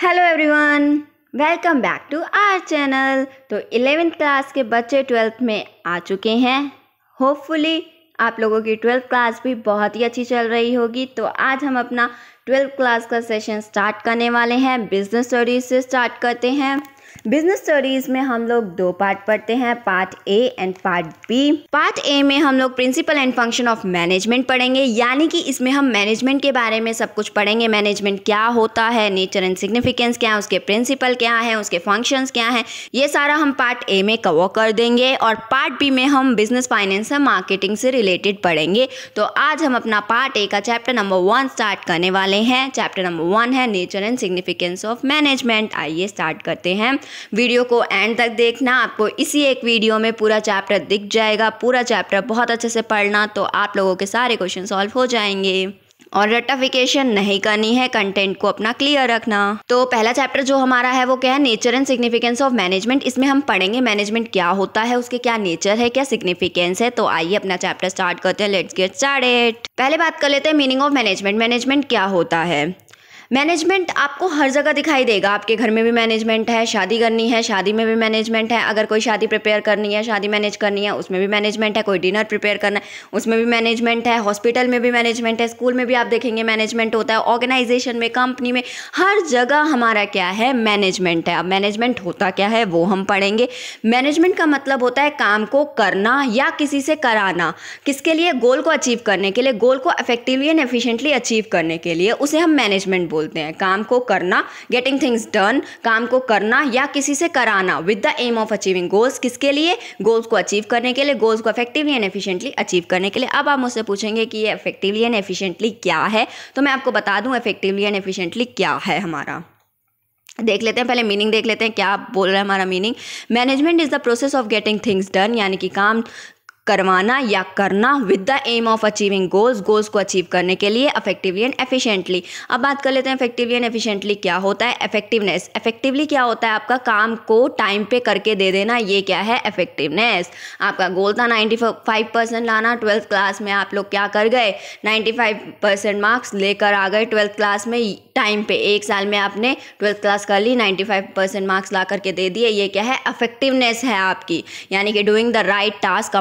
Hello everyone, welcome back to our channel. तो 11th class के बच्चे 12th में आ चुके हैं। होपफुली आप लोगों की 12th क्लास भी बहुत ही अच्छी चल रही होगी। तो आज हम अपना 12th क्लास का सेशन स्टार्ट करने वाले हैं। बिजनेस स्टडीज़ से स्टार्ट करते हैं। बिजनेस स्टडीज़ में हम लोग दो पार्ट पढ़ते हैं, part A and part B. Part A में हम लोग principle and function of management पढ़ेंगे, यानी कि इसमें हम मैनेजमेंट के बारे में सब कुछ पढ़ेंगे। मैनेजमेंट क्या होता है, नेचर एंड सिग्निफिकेंस क्या है, उसके प्रिंसिपल क्या है, उसके फंक्शंस क्या हैं, ये सारा हम पार्ट ए में कवर कर देंगे। और पार्ट बी में हम बिजनेस फाइनेंस और मार्केटिंग से रिलेटेड पढ़ेंगे। तो आज हम अपना पार्ट ए का चैप्टर नंबर 1 स्टार्ट करने वाले हैं। चैप्टर नंबर 1 है nature and significance of management. आइए स्टार्ट करते हैं। वीडियो को एंड तक देखना, आपको इसी एक वीडियो में पूरा चैप्टर दिख जाएगा। पूरा चैप्टर बहुत अच्छे से पढ़ना, तो आप लोगों के सारे क्वेश्चन सॉल्व हो जाएंगे। और रटिफिकेशन नहीं करनी है, कंटेंट को अपना क्लियर रखना। तो पहला चैप्टर जो हमारा है वो क्या है, nature and significance of management. इसमें हम पढ़ेंगे मैनेजमेंट क्या होता है, उसके क्या नेचर है, क्या सिग्निफिकेंस है। तो आइए अपना चैप्टर स्टार्ट करते हैं। Let's get started. पहले बात कर लेते हैं मीनिंग ऑफ मैनेजमेंट। मैनेजमेंट क्या होता है। मैनेजमेंट आपको हर जगह दिखाई देगा। आपके घर में भी मैनेजमेंट है, शादी करनी है, शादी में भी मैनेजमेंट है। अगर कोई शादी प्रिपेयर करनी है, शादी मैनेज करनी है, उसमें भी मैनेजमेंट है। कोई डिनर प्रिपेयर करना है, उसमें भी मैनेजमेंट है। हॉस्पिटल में भी मैनेजमेंट है, स्कूल में भी आप देखेंगे मैनेजमेंट होता है, ऑर्गेनाइजेशन में, कंपनी में, हर जगह हमारा क्या है, मैनेजमेंट है। अब मैनेजमेंट होता क्या है वो हम पढ़ेंगे। मैनेजमेंट का मतलब होता है काम को करना या किसी से कराना। किसके लिए, गोल को अचीव करने के लिए, गोल को इफेक्टिवली एंड एफिशिएंटली अचीव करने के लिए, उसे हम मैनेजमेंट बोलते हैं। काम को करना, गेटिंग थिंग्स डन, काम को करना या किसी से कराना with the aim of achieving goals. किसके लिए, गोल्स को अचीव करने के लिए, गोल्स को इफेक्टिवली एंड एफिशिएंटली अचीव करने के लिए। अब आप मुझसे पूछेंगे कि ये इफेक्टिवली एंड एफिशिएंटली क्या है, तो मैं आपको बता दूं इफेक्टिवली एंड एफिशिएंटली क्या है हमारा। देख लेते हैं, पहले मीनिंग देख लेते हैं क्या बोल रहा है हमारा meaning. Management is the process of getting things done, यानी कि काम करवाना या करना with the aim of achieving goals, goals को अचीव करने के लिए इफेक्टिवली एंड एफिशिएंटली। अब बात कर लेते हैं इफेक्टिवली एंड एफिशिएंटली क्या होता है। इफेक्टिवनेस, इफेक्टिवली क्या होता है, आपका काम को टाइम पे करके दे देना, ये क्या है, इफेक्टिवनेस। आपका गोल था 95% लाना, 12th क्लास में आप लोग क्या कर गए, 95% मार्क्स लेकर आ गए 12th क्लास में टाइम पे। एक साल में आपने 12th क्लास कर ली, 95% मार्क्स ला करके दे दिए, ये क्या है, इफेक्टिवनेस है आपकी। यानी कि doing the right task,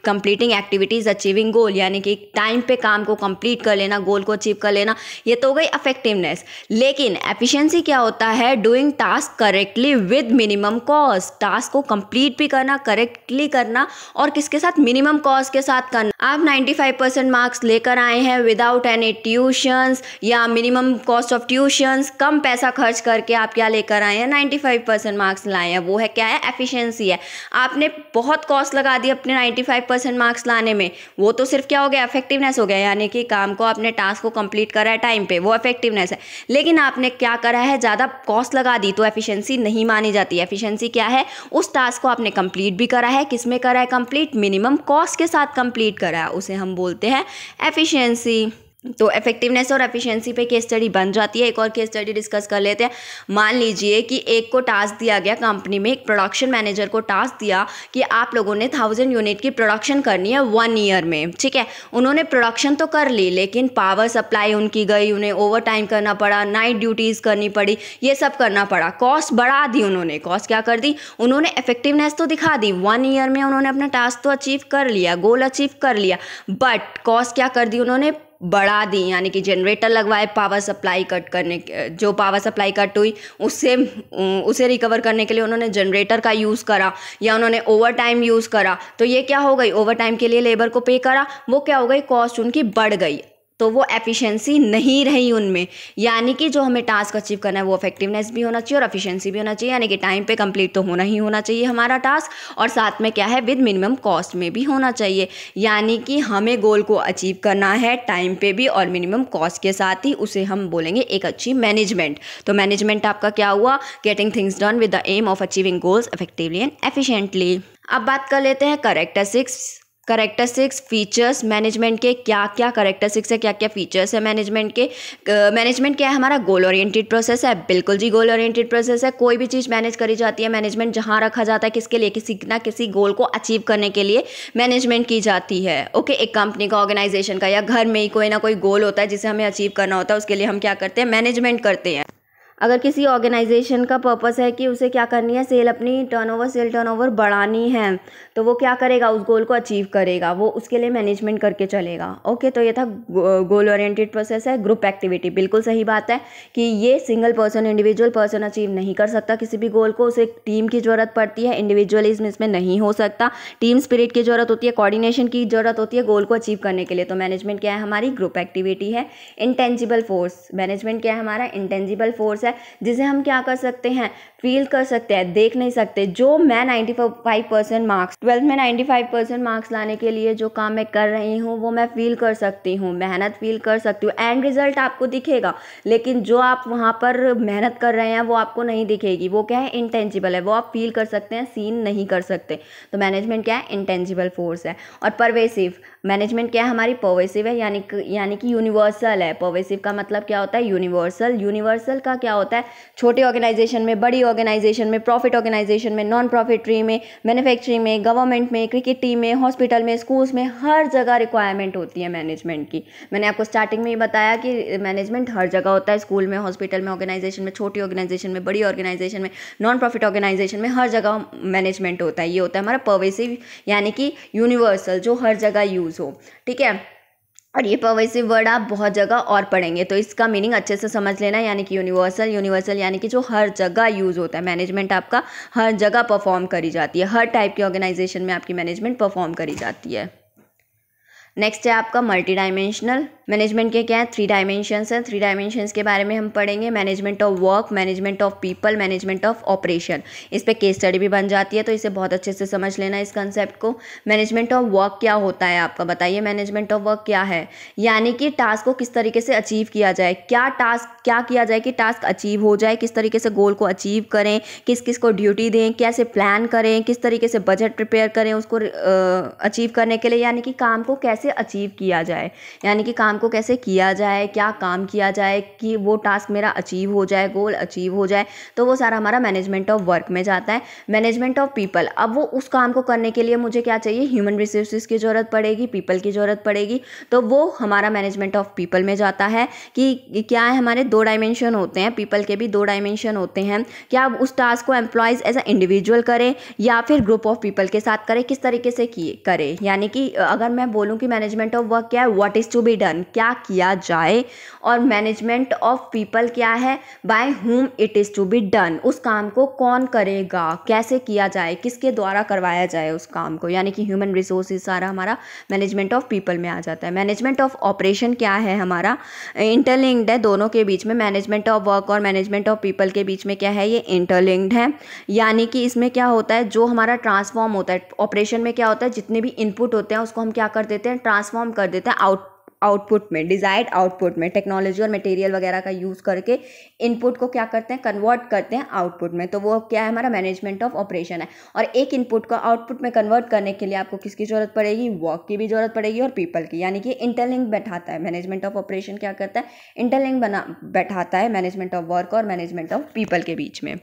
completing activities, achieving goal, यानी कि टाइम पे काम को कंप्लीट कर लेना, गोल को अचीव कर लेना, ये तो हो गई इफेक्टिवनेस। लेकिन एफिशिएंसी क्या होता है, doing task correctly with minimum cost. Task को कंप्लीट भी करना, करेक्टली करना, और किसके साथ, मिनिमम कॉस्ट के साथ करना। आप 95% मार्क्स लेकर आए हैं विदाउट एनी ट्यूशंस या मिनिमम कॉस्ट ऑफ ट्यूशंस, कम पैसा खर्च करके आप क्या लेकर आए हैं, 95% मार्क्स लाए हैं, वो है क्या है, एफिशिएंसी है। आपने बहुत कॉस्ट लगा दी अपने 95% मार्क्स लाने में, वो तो सिर्फ क्या हो गया, इफेक्टिवनेस हो गया। यानी कि काम को, अपने टास्क को कंप्लीट करा है टाइम पे, वो इफेक्टिवनेस है। लेकिन आपने क्या करा है, ज़्यादा कॉस्ट लगा दी, तो एफिशिएंसी नहीं मानी जाती। एफिशिएंसी क्या है, उस टास्क को आपने कंप्लीट भी करा है, किस में करा है कंप्लीट, मिनिमम कॉस्ट के साथ कंप्लीट करा है, उसे हम बोलते हैं एफिशिएंसी। तो इफेक्टिवनेस और एफिशिएंसी पे केस स्टडी बन जाती है। एक और केस स्टडी डिस्कस कर लेते हैं। मान लीजिए कि एक को टास्क दिया गया कंपनी में, एक प्रोडक्शन मैनेजर को टास्क दिया कि आप लोगों ने 1000 यूनिट की प्रोडक्शन करनी है 1 ईयर में, ठीक है। उन्होंने प्रोडक्शन तो कर ली, लेकिन पावर सप्लाई उनकी गई, उन्हें ओवर टाइम करना पड़ा, नाइट ड्यूटीज़ करनी पड़ी, ये सब करना पड़ा, कॉस्ट बढ़ा दी उन्होंने। कॉस्ट क्या कर दी उन्होंने, इफेक्टिवनेस तो दिखा दी, 1 ईयर में उन्होंने अपना टास्क तो अचीव कर लिया, गोल अचीव कर लिया, बट कॉस्ट क्या कर दी उन्होंने, बढ़ा दी। यानी कि जनरेटर लगवाए, पावर सप्लाई कट करने, जो पावर सप्लाई कट हुई उसे रिकवर करने के लिए उन्होंने जनरेटर का यूज़ करा, या उन्होंने ओवर टाइम यूज़ करा। तो ये क्या हो गई, ओवर टाइम के लिए लेबर को पे करा, वो क्या हो गई, कॉस्ट उनकी बढ़ गई, तो वो एफिशिएंसी नहीं रही उनमें। यानी कि जो हमें टास्क अचीव करना है वो इफेक्टिवनेस भी होना चाहिए और एफिशिएंसी भी होना चाहिए। यानी कि टाइम पे कंप्लीट तो होना ही होना चाहिए हमारा टास्क, और साथ में क्या है, विद मिनिमम कॉस्ट में भी होना चाहिए। यानी कि हमें गोल को अचीव करना है टाइम पे भी और मिनिमम कॉस्ट के साथ ही, उसे हम बोलेंगे एक अच्छी मैनेजमेंट। तो मैनेजमेंट आपका क्या हुआ, getting things done with the aim of achieving goals effectively and efficiently. अब बात कर लेते हैं कैरेक्टरिस्टिक्स। कैरेक्टरिस्टिक्स, फीचर्स मैनेजमेंट के, क्या क्या कैरेक्टरिस्टिक्स है, क्या क्या फीचर्स है मैनेजमेंट के। मैनेजमेंट क्या है हमारा, गोल ओरिएंटेड प्रोसेस है। बिल्कुल जी, गोल ओरिएंटेड प्रोसेस है। कोई भी चीज़ मैनेज करी जाती है, मैनेजमेंट जहाँ रखा जाता है किसके लिए, किसी ना किसी गोल को अचीव करने के लिए मैनेजमेंट की जाती है। ओके, एक कंपनी का, ऑर्गेनाइजेशन का, या घर में ही कोई ना कोई गोल होता है जिसे हमें अचीव करना होता है, उसके लिए हम क्या करते हैं, मैनेजमेंट करते हैं। अगर किसी ऑर्गेनाइजेशन का पर्पस है कि उसे क्या करनी है, सेल टर्नओवर बढ़ानी है, तो वो क्या करेगा, उस गोल को अचीव करेगा, वो उसके लिए मैनेजमेंट करके चलेगा। ओके, तो ये था गोल ओरिएंटेड प्रोसेस है। ग्रुप एक्टिविटी, बिल्कुल सही बात है कि ये single person, individual person achieve नहीं कर सकता किसी भी गोल को, उसे टीम की ज़रूरत पड़ती है। इंडिविजुअलिज्म इसमें नहीं हो सकता, टीम स्पिरिट की ज़रूरत होती है, कोऑर्डिनेशन की ज़रूरत होती है गोल को अचीव करने के लिए। तो मैनेजमेंट क्या है हमारी, ग्रुप एक्टिविटी है। इंटेंजिबल फोर्स, मैनेजमेंट क्या है हमारा, इंटेंजिबल फोर्स है, जिसे हम क्या कर सकते हैं, फील कर सकते हैं, देख नहीं सकते। जो मैं 95% मार्क्स 12th में 95% मार्क्स लाने के लिए जो काम मैं कर रही हूँ वो मैं फील कर सकती हूँ, मेहनत फील कर सकती हूँ। एंड रिजल्ट आपको दिखेगा, लेकिन जो आप वहाँ पर मेहनत कर रहे हैं वो आपको नहीं दिखेगी। वो क्या है, इंटेंजिबल है, वो आप फील कर सकते हैं, सीन नहीं कर सकते। तो मैनेजमेंट क्या है, इंटेंजिबल फोर्स है। और परवेसिव, मैनेजमेंट क्या है हमारी, परवेसिव है, यानी कि यूनिवर्सल है। परवेसिव का मतलब क्या होता है, यूनिवर्सल। यूनिवर्सल का क्या होता है, छोटे ऑर्गेनाइजेशन में, बड़ी ऑर्गेनाइजेशन में, प्रॉफिट ऑर्गेनाइजेशन में, नॉन प्रॉफिट ट्री में, मैन्युफैक्चरिंग में, गवर्नमेंट में, क्रिकेट टीम में, हॉस्पिटल में, स्कूल्स में, हर जगह रिक्वायरमेंट होती है मैनेजमेंट की। मैंने आपको स्टार्टिंग में ही बताया कि मैनेजमेंट हर जगह होता है, स्कूल में, हॉस्पिटल में, ऑर्गेनाइजेशन में, छोटी ऑर्गेनाइजेशन में, बड़ी ऑर्गेनाइजेशन में, नॉन प्रॉफिट ऑर्गेनाइजेशन में, हर जगह मैनेजमेंट होता है। ये होता है हमारा परवेसिव, यानी कि यूनिवर्सल, जो हर जगह यूज़ हो। ठीक है, और ये परवेसिव वर्ड आप बहुत जगह और पढ़ेंगे, तो इसका मीनिंग अच्छे से समझ लेना, यानी कि यूनिवर्सल यानी कि जो हर जगह यूज़ होता है। मैनेजमेंट आपका हर जगह परफॉर्म करी जाती है, हर टाइप की ऑर्गेनाइजेशन में आपकी मैनेजमेंट परफॉर्म करी जाती है। नेक्स्ट है आपका मल्टी डायमेंशनल। मैनेजमेंट के क्या है, 3 डायमेंशंस हैं। 3 डायमेंशंस के बारे में हम पढ़ेंगे, management of work, management of people, management of operation. इस पे केस स्टडी भी बन जाती है, तो इसे बहुत अच्छे से समझ लेना इस कंसेप्ट को। मैनेजमेंट ऑफ वर्क क्या होता है आपका, बताइए मैनेजमेंट ऑफ वर्क क्या है। यानी कि टास्क को किस तरीके से अचीव किया जाए, क्या किया जाए कि टास्क अचीव हो जाए, किस तरीके से गोल को अचीव करें, किस किस को ड्यूटी दें, कैसे प्लान करें, किस तरीके से बजट प्रिपेयर करें उसको अचीव करने के लिए, यानी कि काम को कैसे अचीव किया जाए, यानी कि काम को कैसे किया जाए, क्या काम किया जाए कि वो टास्क मेरा अचीव हो जाए, गोल अचीव हो जाए। तो वो सारा हमारा मैनेजमेंट ऑफ वर्क में जाता है। मैनेजमेंट ऑफ पीपल, अब वो उस काम को करने के लिए मुझे क्या चाहिए, ह्यूमन रिसोर्सेज की ज़रूरत पड़ेगी, पीपल की ज़रूरत पड़ेगी, तो वो हमारा मैनेजमेंट ऑफ पीपल में जाता है। कि क्या है, हमारे 2 डायमेंशन होते हैं, पीपल के भी 2 डायमेंशन होते हैं। क्या आप उस टास्क को एम्प्लॉयज़ एज अ इंडिविजुअल करें या फिर ग्रुप ऑफ पीपल के साथ करें, किस तरीके से करें। यानी कि अगर मैं बोलूँ कि मैनेजमेंट ऑफ वर्क क्या है, what is to be done, क्या किया जाए, और मैनेजमेंट ऑफ पीपल क्या है, by whom it is to be done, उस काम को कौन करेगा, कैसे किया जाए, किसके द्वारा करवाया जाए उस काम को, यानी कि ह्यूमन रिसोर्सेज सारा हमारा मैनेजमेंट ऑफ पीपल में आ जाता है। मैनेजमेंट ऑफ ऑपरेशन क्या है हमारा, इंटरलिंक्ड है दोनों के बीच में, मैनेजमेंट ऑफ वर्क और मैनेजमेंट ऑफ पीपल के बीच में क्या है, ये इंटरलिंक्ड है। यानी कि इसमें क्या होता है, जो हमारा ट्रांसफॉर्म होता है ऑपरेशन में, क्या होता है, जितने भी इनपुट होते हैं उसको हम क्या कर देते हैं, ट्रांसफॉर्म कर देते हैं आउटपुट में, डिजायर्ड आउटपुट में, टेक्नोलॉजी और मटेरियल वगैरह का यूज़ करके इनपुट को क्या करते हैं, कन्वर्ट करते हैं आउटपुट में। तो वो क्या है, हमारा मैनेजमेंट ऑफ ऑपरेशन है। और एक इनपुट को आउटपुट में कन्वर्ट करने के लिए आपको किसकी ज़रूरत पड़ेगी, वर्क की भी ज़रूरत पड़ेगी और पीपल की, यानी कि इंटरलिंक बैठाता है। मैनेजमेंट ऑफ ऑपरेशन क्या करता है, इंटरलिंक बैठाता है मैनेजमेंट ऑफ वर्क और मैनेजमेंट ऑफ पीपल के बीच में।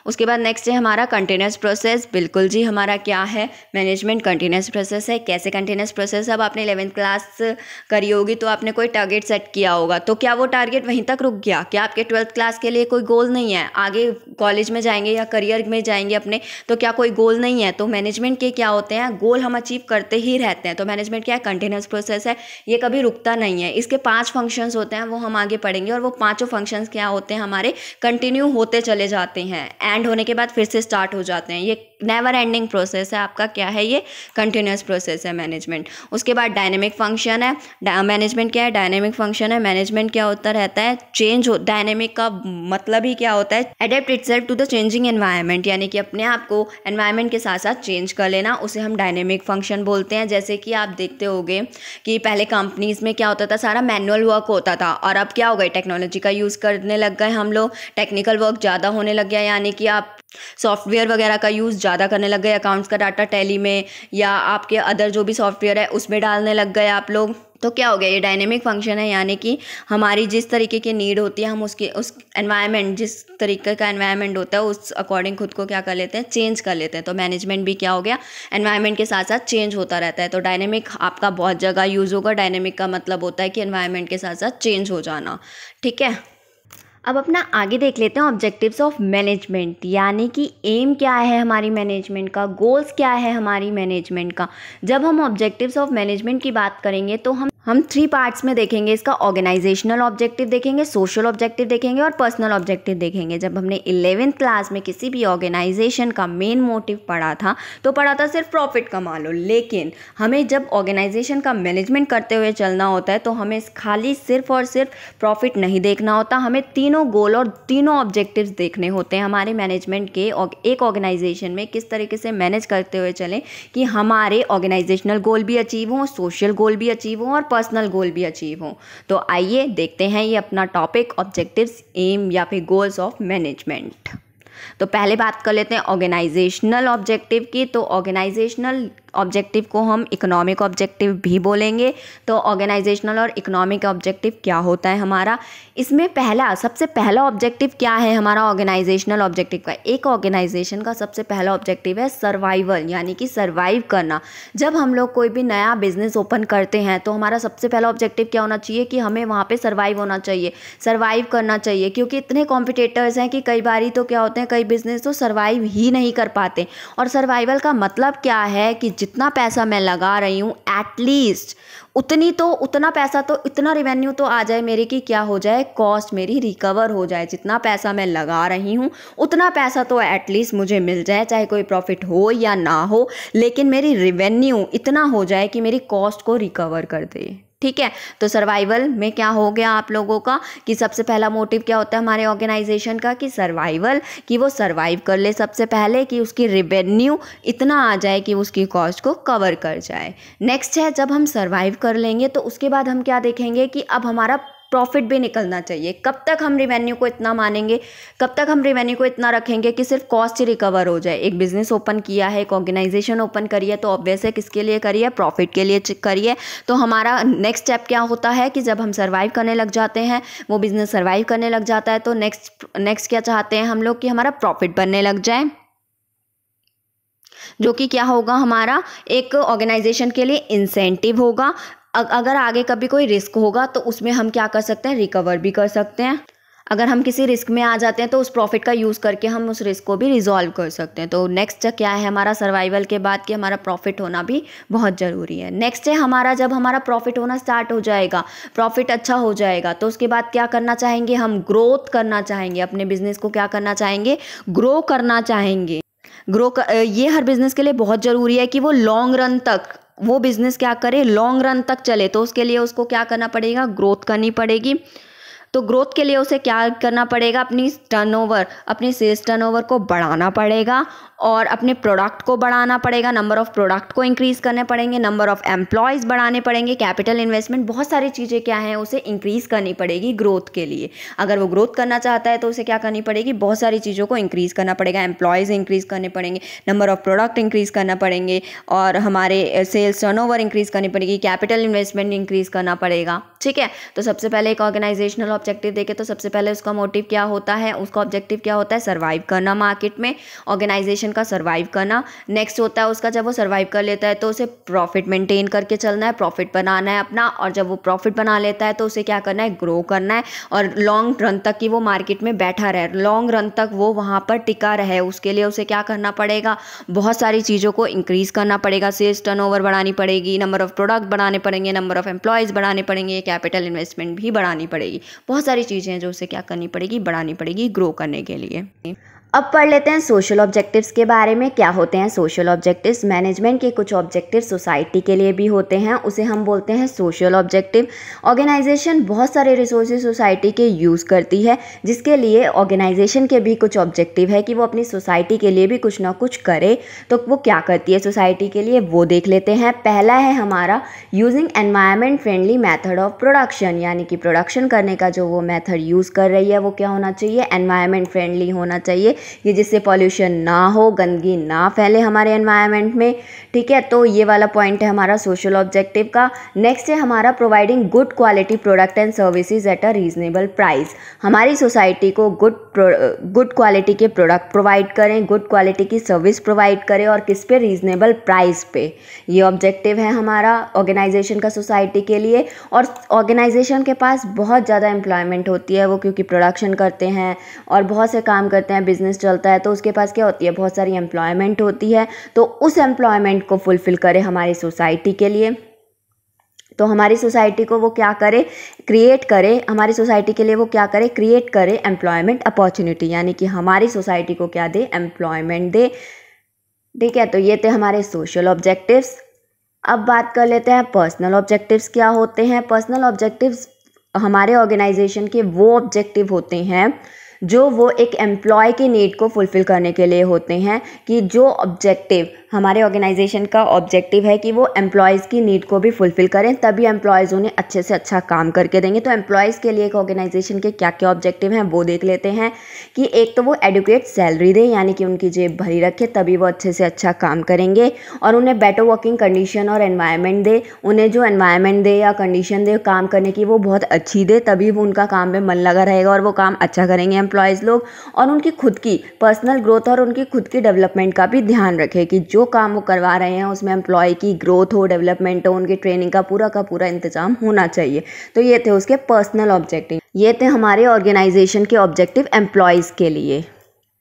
उसके बाद नेक्स्ट है हमारा कंटिन्यूस प्रोसेस। बिल्कुल जी, हमारा क्या है, मैनेजमेंट कंटिन्यूस प्रोसेस है। कैसे कंटिन्यूस प्रोसेस, अब आपने 11th क्लास करी होगी तो आपने कोई टारगेट सेट किया होगा, तो क्या वो टारगेट वहीं तक रुक गया, क्या आपके 12th क्लास के लिए कोई गोल नहीं है, आगे कॉलेज में जाएंगे या करियर में जाएंगे अपने, तो क्या कोई गोल नहीं है। तो मैनेजमेंट के क्या होते हैं, गोल हम अचीव करते ही रहते हैं। तो मैनेजमेंट क्या है, कंटिन्यूस प्रोसेस है, ये कभी रुकता नहीं है। इसके 5 फंक्शंस होते हैं, वो हम आगे पढ़ेंगे, और वो 5 फंक्शंस क्या होते हैं, हमारे कंटिन्यू होते चले जाते हैं, एंड होने के बाद फिर से स्टार्ट हो जाते हैं। ये नेवर एंडिंग प्रोसेस है आपका, क्या है, ये कंटिन्यूस प्रोसेस है मैनेजमेंट। उसके बाद डायनेमिक फंक्शन है। मैनेजमेंट क्या है, डायनेमिक फंक्शन है। मैनेजमेंट क्या होता रहता है, चेंज हो, डायनेमिक का मतलब ही क्या होता है, adapt itself to the changing environment, यानी कि अपने आप को एनवायरनमेंट के साथ साथ चेंज कर लेना, उसे हम डायनेमिक फंक्शन बोलते हैं। जैसे कि आप देखते होंगे कि पहले कंपनीज में क्या होता था, सारा मैनुअल वर्क होता था, और अब क्या हो गया, टेक्नोलॉजी का यूज़ करने लग गए हम लोग, टेक्निकल वर्क ज़्यादा होने लग गया, यानी कि आप सॉफ्टवेयर वगैरह का यूज़ ज़्यादा करने लग गए, अकाउंट्स का डाटा टैली में या आपके अदर जो भी सॉफ्टवेयर है उसमें डालने लग गए आप लोग। तो क्या हो गया, ये डायनेमिक फंक्शन है, यानी कि हमारी जिस तरीके की नीड होती है हम उस एनवायरनमेंट, जिस तरीके का एनवायरनमेंट होता है उस अकॉर्डिंग खुद को क्या कर लेते हैं, चेंज कर लेते हैं। तो मैनेजमेंट भी क्या हो गया, एनवायरनमेंट के साथ साथ चेंज होता रहता है। तो डायनेमिक आपका बहुत जगह यूज़ होगा। डायनेमिक का मतलब होता है कि एनवायरनमेंट के साथ साथ चेंज हो जाना, ठीक है। अब अपना आगे देख लेते हैं ऑब्जेक्टिव्स ऑफ मैनेजमेंट, यानी कि एम क्या है हमारी मैनेजमेंट का, गोल्स क्या है हमारी मैनेजमेंट का। जब हम ऑब्जेक्टिव्स ऑफ मैनेजमेंट की बात करेंगे तो हम 3 पार्ट्स में देखेंगे इसका। ऑर्गेनाइजेशनल ऑब्जेक्टिव देखेंगे, सोशल ऑब्जेक्टिव देखेंगे और पर्सनल ऑब्जेक्टिव देखेंगे। जब हमने 11th क्लास में किसी भी ऑर्गेनाइजेशन का मेन मोटिव पढ़ा था तो पढ़ा था सिर्फ प्रॉफिट कमा लो, लेकिन हमें जब ऑर्गेनाइजेशन का मैनेजमेंट करते हुए चलना होता है तो हमें खाली सिर्फ और सिर्फ प्रॉफिट नहीं देखना होता, हमें तीनों गोल और तीनों ऑब्जेक्टिव्स देखने होते हैं हमारे मैनेजमेंट के। एक ऑर्गेनाइजेशन में किस तरीके से मैनेज करते हुए चलें कि हमारे ऑर्गेनाइजेशनल गोल भी अचीव हों, सोशल गोल भी अचीव हों और पर्सनल गोल भी अचीव हों। तो आइए देखते हैं ये अपना टॉपिक ऑब्जेक्टिव्स, एम या फिर गोल्स ऑफ मैनेजमेंट। तो पहले बात कर लेते हैं ऑर्गेनाइजेशनल ऑब्जेक्टिव की। तो ऑर्गेनाइजेशनल ऑब्जेक्टिव को हम इकोनॉमिक ऑब्जेक्टिव भी बोलेंगे। तो ऑर्गेनाइजेशनल और इकोनॉमिक ऑब्जेक्टिव क्या होता है हमारा, इसमें सबसे पहला ऑब्जेक्टिव क्या है हमारा ऑर्गेनाइजेशनल ऑब्जेक्टिव का। एक ऑर्गेनाइजेशन का सबसे पहला ऑब्जेक्टिव है सर्वाइवल, यानी कि सर्वाइव करना। जब हम लोग कोई भी नया बिजनेस ओपन करते हैं तो हमारा सबसे पहला ऑब्जेक्टिव क्या होना चाहिए कि हमें वहाँ पे सर्वाइव होना चाहिए, सर्वाइव करना चाहिए, क्योंकि इतने कॉम्पिटिटर्स हैं कि कई बारी तो क्या होते हैं, कई बिजनेस तो सर्वाइव ही नहीं कर पाते। और सर्वाइवल का मतलब क्या है कि जितना पैसा मैं लगा रही हूँ एटलीस्ट उतना पैसा तो इतना रेवेन्यू तो आ जाए मेरे कि क्या हो जाए, कॉस्ट मेरी रिकवर हो जाए। जितना पैसा मैं लगा रही हूँ उतना पैसा तो एटलीस्ट मुझे मिल जाए, चाहे कोई प्रॉफिट हो या ना हो, लेकिन मेरी रेवेन्यू इतना हो जाए कि मेरी कॉस्ट को रिकवर कर दे। ठीक है, तो सर्वाइवल में क्या हो गया आप लोगों का कि सबसे पहला मोटिव क्या होता है हमारे ऑर्गेनाइजेशन का कि सर्वाइवल, कि वो सर्वाइव कर ले सबसे पहले, कि उसकी रेवेन्यू इतना आ जाए कि उसकी कॉस्ट को कवर कर जाए। नेक्स्ट है, जब हम सर्वाइव कर लेंगे तो उसके बाद हम क्या देखेंगे कि अब हमारा प्रॉफिट भी निकलना चाहिए। कब तक हम रेवेन्यू को इतना मानेंगे, कब तक हम रेवेन्यू को इतना रखेंगे कि सिर्फ कॉस्ट ही रिकवर हो जाए। एक बिजनेस ओपन किया है, एक ऑर्गेनाइजेशन ओपन करी है, तो ऑब्वियस है किसके लिए करी है, प्रॉफिट के लिए करी है। तो हमारा नेक्स्ट स्टेप क्या होता है कि जब हम सर्वाइव करने लग जाते हैं, वो बिजनेस सर्वाइव करने लग जाता है, तो नेक्स्ट क्या चाहते हैं हम लोग कि हमारा प्रॉफिट बनने लग जाए, जो कि क्या होगा हमारा एक ऑर्गेनाइजेशन के लिए इंसेंटिव होगा। अगर आगे कभी कोई रिस्क होगा तो उसमें हम क्या कर सकते हैं, रिकवर भी कर सकते हैं। अगर हम किसी रिस्क में आ जाते हैं तो उस प्रॉफिट का यूज़ करके हम उस रिस्क को भी रिजॉल्व कर सकते हैं। तो नेक्स्ट क्या है हमारा सर्वाइवल के बाद कि हमारा प्रॉफिट होना भी बहुत ज़रूरी है। नेक्स्ट है हमारा, जब हमारा प्रॉफिट होना स्टार्ट हो जाएगा, प्रॉफिट अच्छा हो जाएगा, तो उसके बाद क्या करना चाहेंगे, हम ग्रोथ करना चाहेंगे, अपने बिजनेस को क्या करना चाहेंगे, ग्रो करना चाहेंगे। ये हर बिजनेस के लिए बहुत ज़रूरी है कि वो लॉन्ग रन तक वो बिज़नेस क्या करे, लॉन्ग रन तक चले। तो उसके लिए उसको क्या करना पड़ेगा, ग्रोथ करनी पड़ेगी। तो ग्रोथ के लिए उसे क्या करना पड़ेगा, अपनी सेल्स टर्नओवर को बढ़ाना पड़ेगा और अपने प्रोडक्ट को बढ़ाना पड़ेगा, नंबर ऑफ़ प्रोडक्ट को इंक्रीज़ करने पड़ेंगे, नंबर ऑफ़ एम्प्लॉयज़ बढ़ाने पड़ेंगे, कैपिटल इन्वेस्टमेंट, बहुत सारी चीज़ें क्या हैं उसे इंक्रीज़ करनी पड़ेगी ग्रोथ के लिए। अगर वो ग्रोथ करना चाहता है तो उसे क्या करनी पड़ेगी, बहुत सारी चीज़ों को इंक्रीज़ करना पड़ेगा, एम्प्लॉयज़ इंक्रीज़ करने पड़ेंगे, नंबर ऑफ़ प्रोडक्ट इंक्रीज़ करना पड़ेंगे और हमारे सेल्स टर्नओवर इंक्रीज़ करनी पड़ेगी, कैपिटल इन्वेस्टमेंट इंक्रीज़ करना पड़ेगा। ठीक है, तो सबसे पहले एक ऑर्गेनाइजेशनल ऑब्जेक्टिव देखें तो सबसे पहले उसका मोटिव क्या होता है, उसका ऑब्जेक्टिव क्या होता है, सर्वाइव करना मार्केट में, ऑर्गेनाइजेशन का सर्वाइव करना। नेक्स्ट होता है उसका, जब वो सर्वाइव कर लेता है तो उसे प्रॉफिट मेंटेन करके चलना है, प्रॉफिट बनाना है अपना, और जब वो प्रॉफिट बना लेता है तो उसे क्या करना है, ग्रो करना है और लॉन्ग रन तक कि वो मार्केट में बैठा रहे, लॉन्ग रन तक वो वहाँ पर टिका रहे। उसके लिए उसे क्या करना पड़ेगा, बहुत सारी चीज़ों को इंक्रीज़ करना पड़ेगा, सेल्स टर्नओवर बढ़ानी पड़ेगी, नंबर ऑफ़ प्रोडक्ट बढ़ाने पड़ेंगे, नंबर ऑफ़ एम्प्लॉयज़ बढ़ाने पड़ेंगे, कैपिटल इन्वेस्टमेंट भी बढ़ानी पड़ेगी। बहुत सारी चीज़ें हैं जो उसे क्या करनी पड़ेगी, बढ़ानी पड़ेगी ग्रो करने के लिए। अब पढ़ लेते हैं सोशल ऑब्जेक्टिव्स के बारे में। क्या होते हैं सोशल ऑब्जेक्टिव्स, मैनेजमेंट के कुछ ऑब्जेक्टिव सोसाइटी के लिए भी होते हैं, उसे हम बोलते हैं सोशल ऑब्जेक्टिव। ऑर्गेनाइजेशन बहुत सारे रिसोर्सेज सोसाइटी के यूज़ करती है, जिसके लिए ऑर्गेनाइजेशन के भी कुछ ऑब्जेक्टिव है कि वो अपनी सोसाइटी के लिए भी कुछ ना कुछ करे। तो वो क्या करती है सोसाइटी के लिए, वो देख लेते हैं। पहला है हमारा using environment friendly method of production, यानी कि प्रोडक्शन करने का जो वो मेथड यूज़ कर रही है वो क्या होना चाहिए, एनवायरनमेंट फ्रेंडली होना चाहिए, कि जिससे पॉल्यूशन ना हो, गंदगी ना फैले हमारे एनवायरनमेंट में। ठीक है, तो ये वाला पॉइंट है हमारा सोशल ऑब्जेक्टिव का। नेक्स्ट है हमारा providing good quality product and services at a reasonable price. हमारी सोसाइटी को गुड क्वालिटी के प्रोडक्ट प्रोवाइड करें, गुड क्वालिटी की सर्विस प्रोवाइड करें, और किस पे, रीजनेबल प्राइस पे। ये ऑब्जेक्टिव है हमारा ऑर्गेनाइजेशन का सोसाइटी के लिए। और ऑर्गेनाइजेशन के पास बहुत ज़्यादा एम्प्लॉयमेंट होती है, वो क्योंकि प्रोडक्शन करते हैं और बहुत से काम करते हैं, बिजनेस चलता है, तो उसके पास क्या होती है, बहुत सारी एम्प्लॉयमेंट होती है। तो उस एम्प्लॉयमेंट को फुलफिल करें हमारी सोसाइटी के लिए। तो हमारी सोसाइटी को वो क्या करे, क्रिएट करे, हमारी सोसाइटी के लिए वो क्या करे, क्रिएट करे एम्प्लॉयमेंट अपॉर्चुनिटी, यानी कि हमारी सोसाइटी को क्या दे, एम्प्लॉयमेंट दे। ठीक है, तो ये थे हमारे सोशल ऑब्जेक्टिव्स। अब बात कर लेते हैं पर्सनल ऑब्जेक्टिव्स क्या होते हैं। पर्सनल ऑब्जेक्टिव्स हमारे ऑर्गेनाइजेशन के वो ऑब्जेक्टिव होते हैं जो वो एक एम्प्लॉय की नीड को फुलफ़िल करने के लिए होते हैं। कि जो ऑब्जेक्टिव हमारे ऑर्गेनाइजेशन का ऑब्जेक्टिव है कि वो एम्प्लॉयज़ की नीड को भी फुलफ़िल करें, तभी एम्प्लॉयज़ उन्हें अच्छे से अच्छा काम करके देंगे। तो एम्प्लॉयज़ के लिए एक ऑर्गेनाइजेशन के क्या क्या ऑब्जेक्टिव हैं वो देख लेते हैं। कि एक तो वो एडुकेट सैलरी दे, यानी कि उनकी जेब भरी रखे, तभी वो अच्छे से अच्छा काम करेंगे। और उन्हें बेटर वर्किंग कंडीशन और एनवायरनमेंट दे, उन्हें जो एनवायरनमेंट दे या कंडीशन दे काम करने की वो बहुत अच्छी दे, तभी वो उनका काम में मन लगा रहेगा और वो काम अच्छा करेंगे एम्प्लॉयज़ लोग। और उनकी खुद की पर्सनल ग्रोथ और उनकी खुद की डेवलपमेंट का भी ध्यान रखें कि जो काम वो करवा रहे हैं उसमें एम्प्लॉय की ग्रोथ हो, डेवलपमेंट हो, उनकी ट्रेनिंग का पूरा इंतजाम होना चाहिए। तो ये थे उसके पर्सनल ऑब्जेक्टिव, ये थे हमारे ऑर्गेनाइजेशन के ऑब्जेक्टिव एम्प्लॉयज़ के लिए।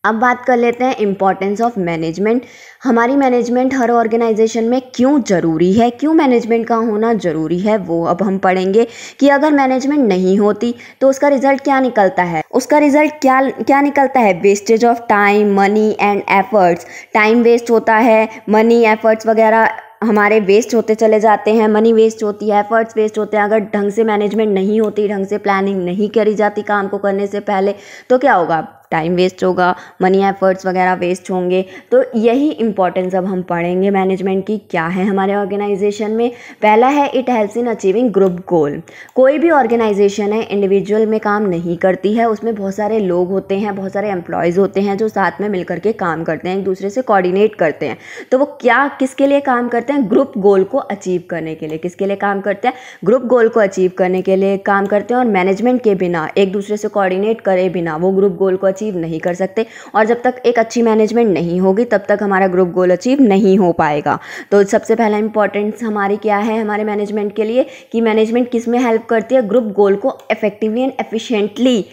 अब बात कर लेते हैं इम्पॉर्टेंस ऑफ मैनेजमेंट। हमारी मैनेजमेंट हर ऑर्गेनाइजेशन में क्यों ज़रूरी है, क्यों मैनेजमेंट का होना ज़रूरी है, वो अब हम पढ़ेंगे। कि अगर मैनेजमेंट नहीं होती तो उसका रिजल्ट क्या निकलता है, उसका रिजल्ट क्या निकलता है, wastage of time, money and efforts. Time waste होता है, मनी, एफर्ट्स वगैरह हमारे वेस्ट होते चले जाते हैं, मनी वेस्ट होती है, एफर्ट्स वेस्ट होते हैं। अगर ढंग से मैनेजमेंट नहीं होती, ढंग से प्लानिंग नहीं करी जाती काम को करने से पहले, तो क्या होगा, टाइम वेस्ट होगा, मनी एफर्ट्स वगैरह वेस्ट होंगे। तो यही इंपॉर्टेंस अब हम पढ़ेंगे मैनेजमेंट की क्या है हमारे ऑर्गेनाइजेशन में। पहला है it helps in achieving group गोल। कोई भी ऑर्गेनाइजेशन है इंडिविजुअल में काम नहीं करती है, उसमें बहुत सारे लोग होते हैं, बहुत सारे एम्प्लॉयज़ होते हैं जो साथ में मिलकर के काम करते हैं, एक दूसरे से कोऑर्डिनेट करते हैं। तो वो क्या किसके लिए काम करते हैं, ग्रुप गोल को अचीव करने के लिए। किसके लिए काम करते हैं, ग्रुप गोल को अचीव करने के लिए काम करते हैं। और मैनेजमेंट के बिना, एक दूसरे से कोऑर्डिनेट करे बिना वो ग्रुप गोल को अचीव नहीं कर सकते। और जब तक एक अच्छी मैनेजमेंट नहीं होगी तब तक हमारा ग्रुप गोल अचीव नहीं हो पाएगा। तो सबसे पहला इंपॉर्टेंस हमारी क्या है हमारे मैनेजमेंट के लिए, कि मैनेजमेंट किस में हेल्प करती है, ग्रुप गोल को इफेक्टिवली एंड एफिशिएंटली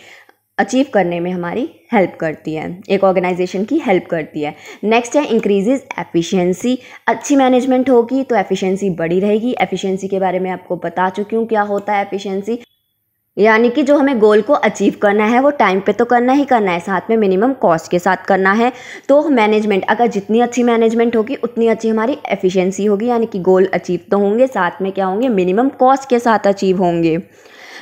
अचीव करने में हमारी हेल्प करती है, एक ऑर्गेनाइजेशन की हेल्प करती है। नेक्स्ट है इंक्रीजेज एफिशिएंसी। अच्छी मैनेजमेंट होगी तो एफिशिएंसी बढ़ी रहेगी। एफिशिएंसी के बारे में आपको बता चुकी हूँ क्या होता है एफिशिएंसी, यानी कि जो हमें गोल को अचीव करना है वो टाइम पे तो करना ही करना है, साथ में मिनिमम कॉस्ट के साथ करना है। तो मैनेजमेंट, अगर जितनी अच्छी मैनेजमेंट होगी उतनी अच्छी हमारी एफिशिएंसी होगी, यानी कि गोल अचीव तो होंगे, साथ में क्या होंगे, मिनिमम कॉस्ट के साथ अचीव होंगे,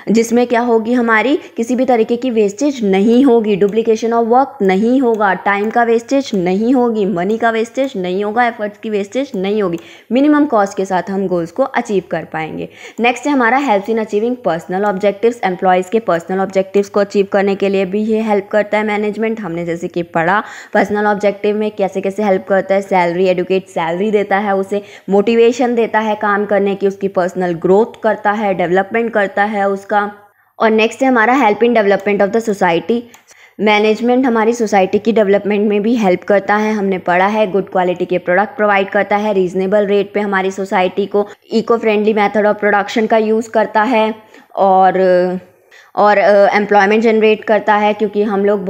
जिसमें क्या होगी, हमारी किसी भी तरीके की वेस्टेज नहीं होगी, डुप्लीकेशन ऑफ वर्क नहीं होगा, टाइम का वेस्टेज नहीं होगी, मनी का वेस्टेज नहीं होगा, एफर्ट्स की वेस्टेज नहीं होगी। मिनिमम कॉस्ट के साथ हम गोल्स को अचीव कर पाएंगे। नेक्स्ट है हमारा helps in achieving personal objectives. Employees के पर्सनल ऑब्जेक्टिव्स को अचीव करने के लिए भी ये हेल्प करता है मैनेजमेंट। हमने जैसे कि पढ़ा पर्सनल ऑब्जेक्टिव में कैसे कैसे हेल्प करता है, सैलरी, एडुकेट सैलरी देता है, उसे मोटिवेशन देता है काम करने की, उसकी पर्सनल ग्रोथ करता है, डेवलपमेंट करता है उसका। और नेक्स्ट है हमारा help in development of the society. Management हमारी सोसाइटी की डेवलपमेंट में भी हेल्प करता है, हमने पढ़ा है, गुड क्वालिटी के प्रोडक्ट प्रोवाइड करता है, रीजनेबल रेट पे हमारी सोसाइटी को eco friendly method of production का यूज़ करता है, और एम्प्लॉयमेंट जनरेट करता है, क्योंकि हम लोग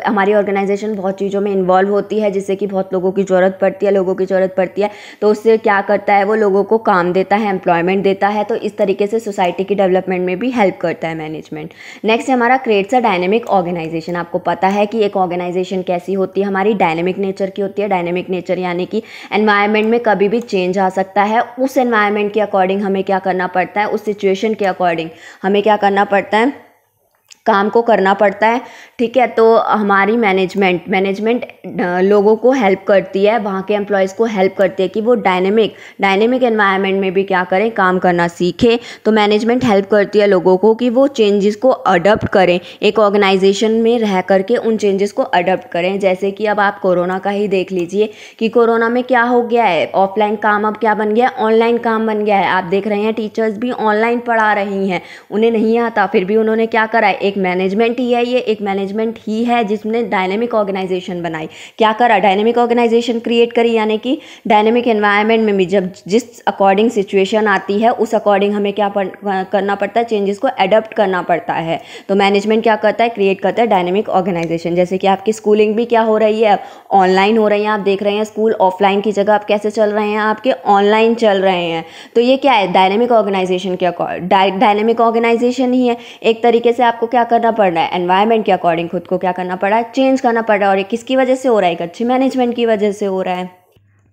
हमारी ऑर्गेनाइजेशन बहुत चीज़ों में इन्वॉल्व होती है जिससे कि बहुत लोगों की ज़रूरत पड़ती है, तो उससे क्या करता है, वो लोगों को काम देता है, एम्प्लॉयमेंट देता है। तो इस तरीके से सोसाइटी की डेवलपमेंट में भी हेल्प करता है मैनेजमेंट। नेक्स्ट है हमारा क्रिएट्स अ डायनेमिक ऑर्गेनाइजेशन। आपको पता है कि एक ऑर्गेनाइजेशन कैसी होती है, हमारी डायनेमिक नेचर की होती है। डायनेमिक नेचर यानी कि एनवायरनमेंट में कभी भी चेंज आ सकता है, उस एनवायरनमेंट के अकॉर्डिंग हमें क्या करना पड़ता है, उस सिचुएशन के अकॉर्डिंग हमें क्या करना पड़ता है, काम को करना पड़ता है। ठीक है, तो हमारी मैनेजमेंट लोगों को हेल्प करती है, वहाँ के एम्प्लॉयज़ को हेल्प करती है कि वो डायनेमिक एनवायरनमेंट में भी क्या करें, काम करना सीखें। तो मैनेजमेंट हेल्प करती है लोगों को कि वो चेंजेस को अडॉप्ट करें, एक ऑर्गेनाइजेशन में रह करके उन चेंजेस को अडॉप्ट करें। जैसे कि अब आप कोरोना का ही देख लीजिए कि कोरोना में क्या हो गया है, ऑफलाइन काम अब क्या बन गया है, ऑनलाइन काम बन गया है। आप देख रहे हैं टीचर्स भी ऑनलाइन पढ़ा रही हैं, उन्हें नहीं आता, फिर भी उन्होंने क्या करा, एक मैनेजमेंट ही है, ये एक मैनेजमेंट ही है जिसने डायनेमिक ऑर्गेनाइजेशन बनाई। क्या करा, डायनेमिक ऑर्गेनाइजेशन क्रिएट करी, यानी कि डायनेमिक एनवायरनमेंट में भी जब जिस अकॉर्डिंग सिचुएशन आती है उस अकॉर्डिंग हमें क्या करना पड़ता है, चेंजेस को अडॉप्ट करना पड़ता है। तो मैनेजमेंट क्या करता है, क्रिएट करता है डायनेमिक ऑर्गेनाइजेशन। जैसे कि आपकी स्कूलिंग भी क्या हो रही है, ऑनलाइन हो रही है। आप देख रहे हैं स्कूल ऑफलाइन की जगह आप कैसे चल रहे हैं, आपके ऑनलाइन चल रहे हैं। तो ये क्या है, डायनेमिक ऑर्गेनाइजेशन के डायनेमिक ऑर्गेनाइजेशन ही है। एक तरीके से आपको क्या करना पड़ रहा है, एनवायरनमेंट के अकॉर्डिंग खुद को क्या करना पड़ रहा है, चेंज करना पड़ रहा है। और ये किसकी वजह से हो रहा है, एक अच्छी मैनेजमेंट की वजह से हो रहा है।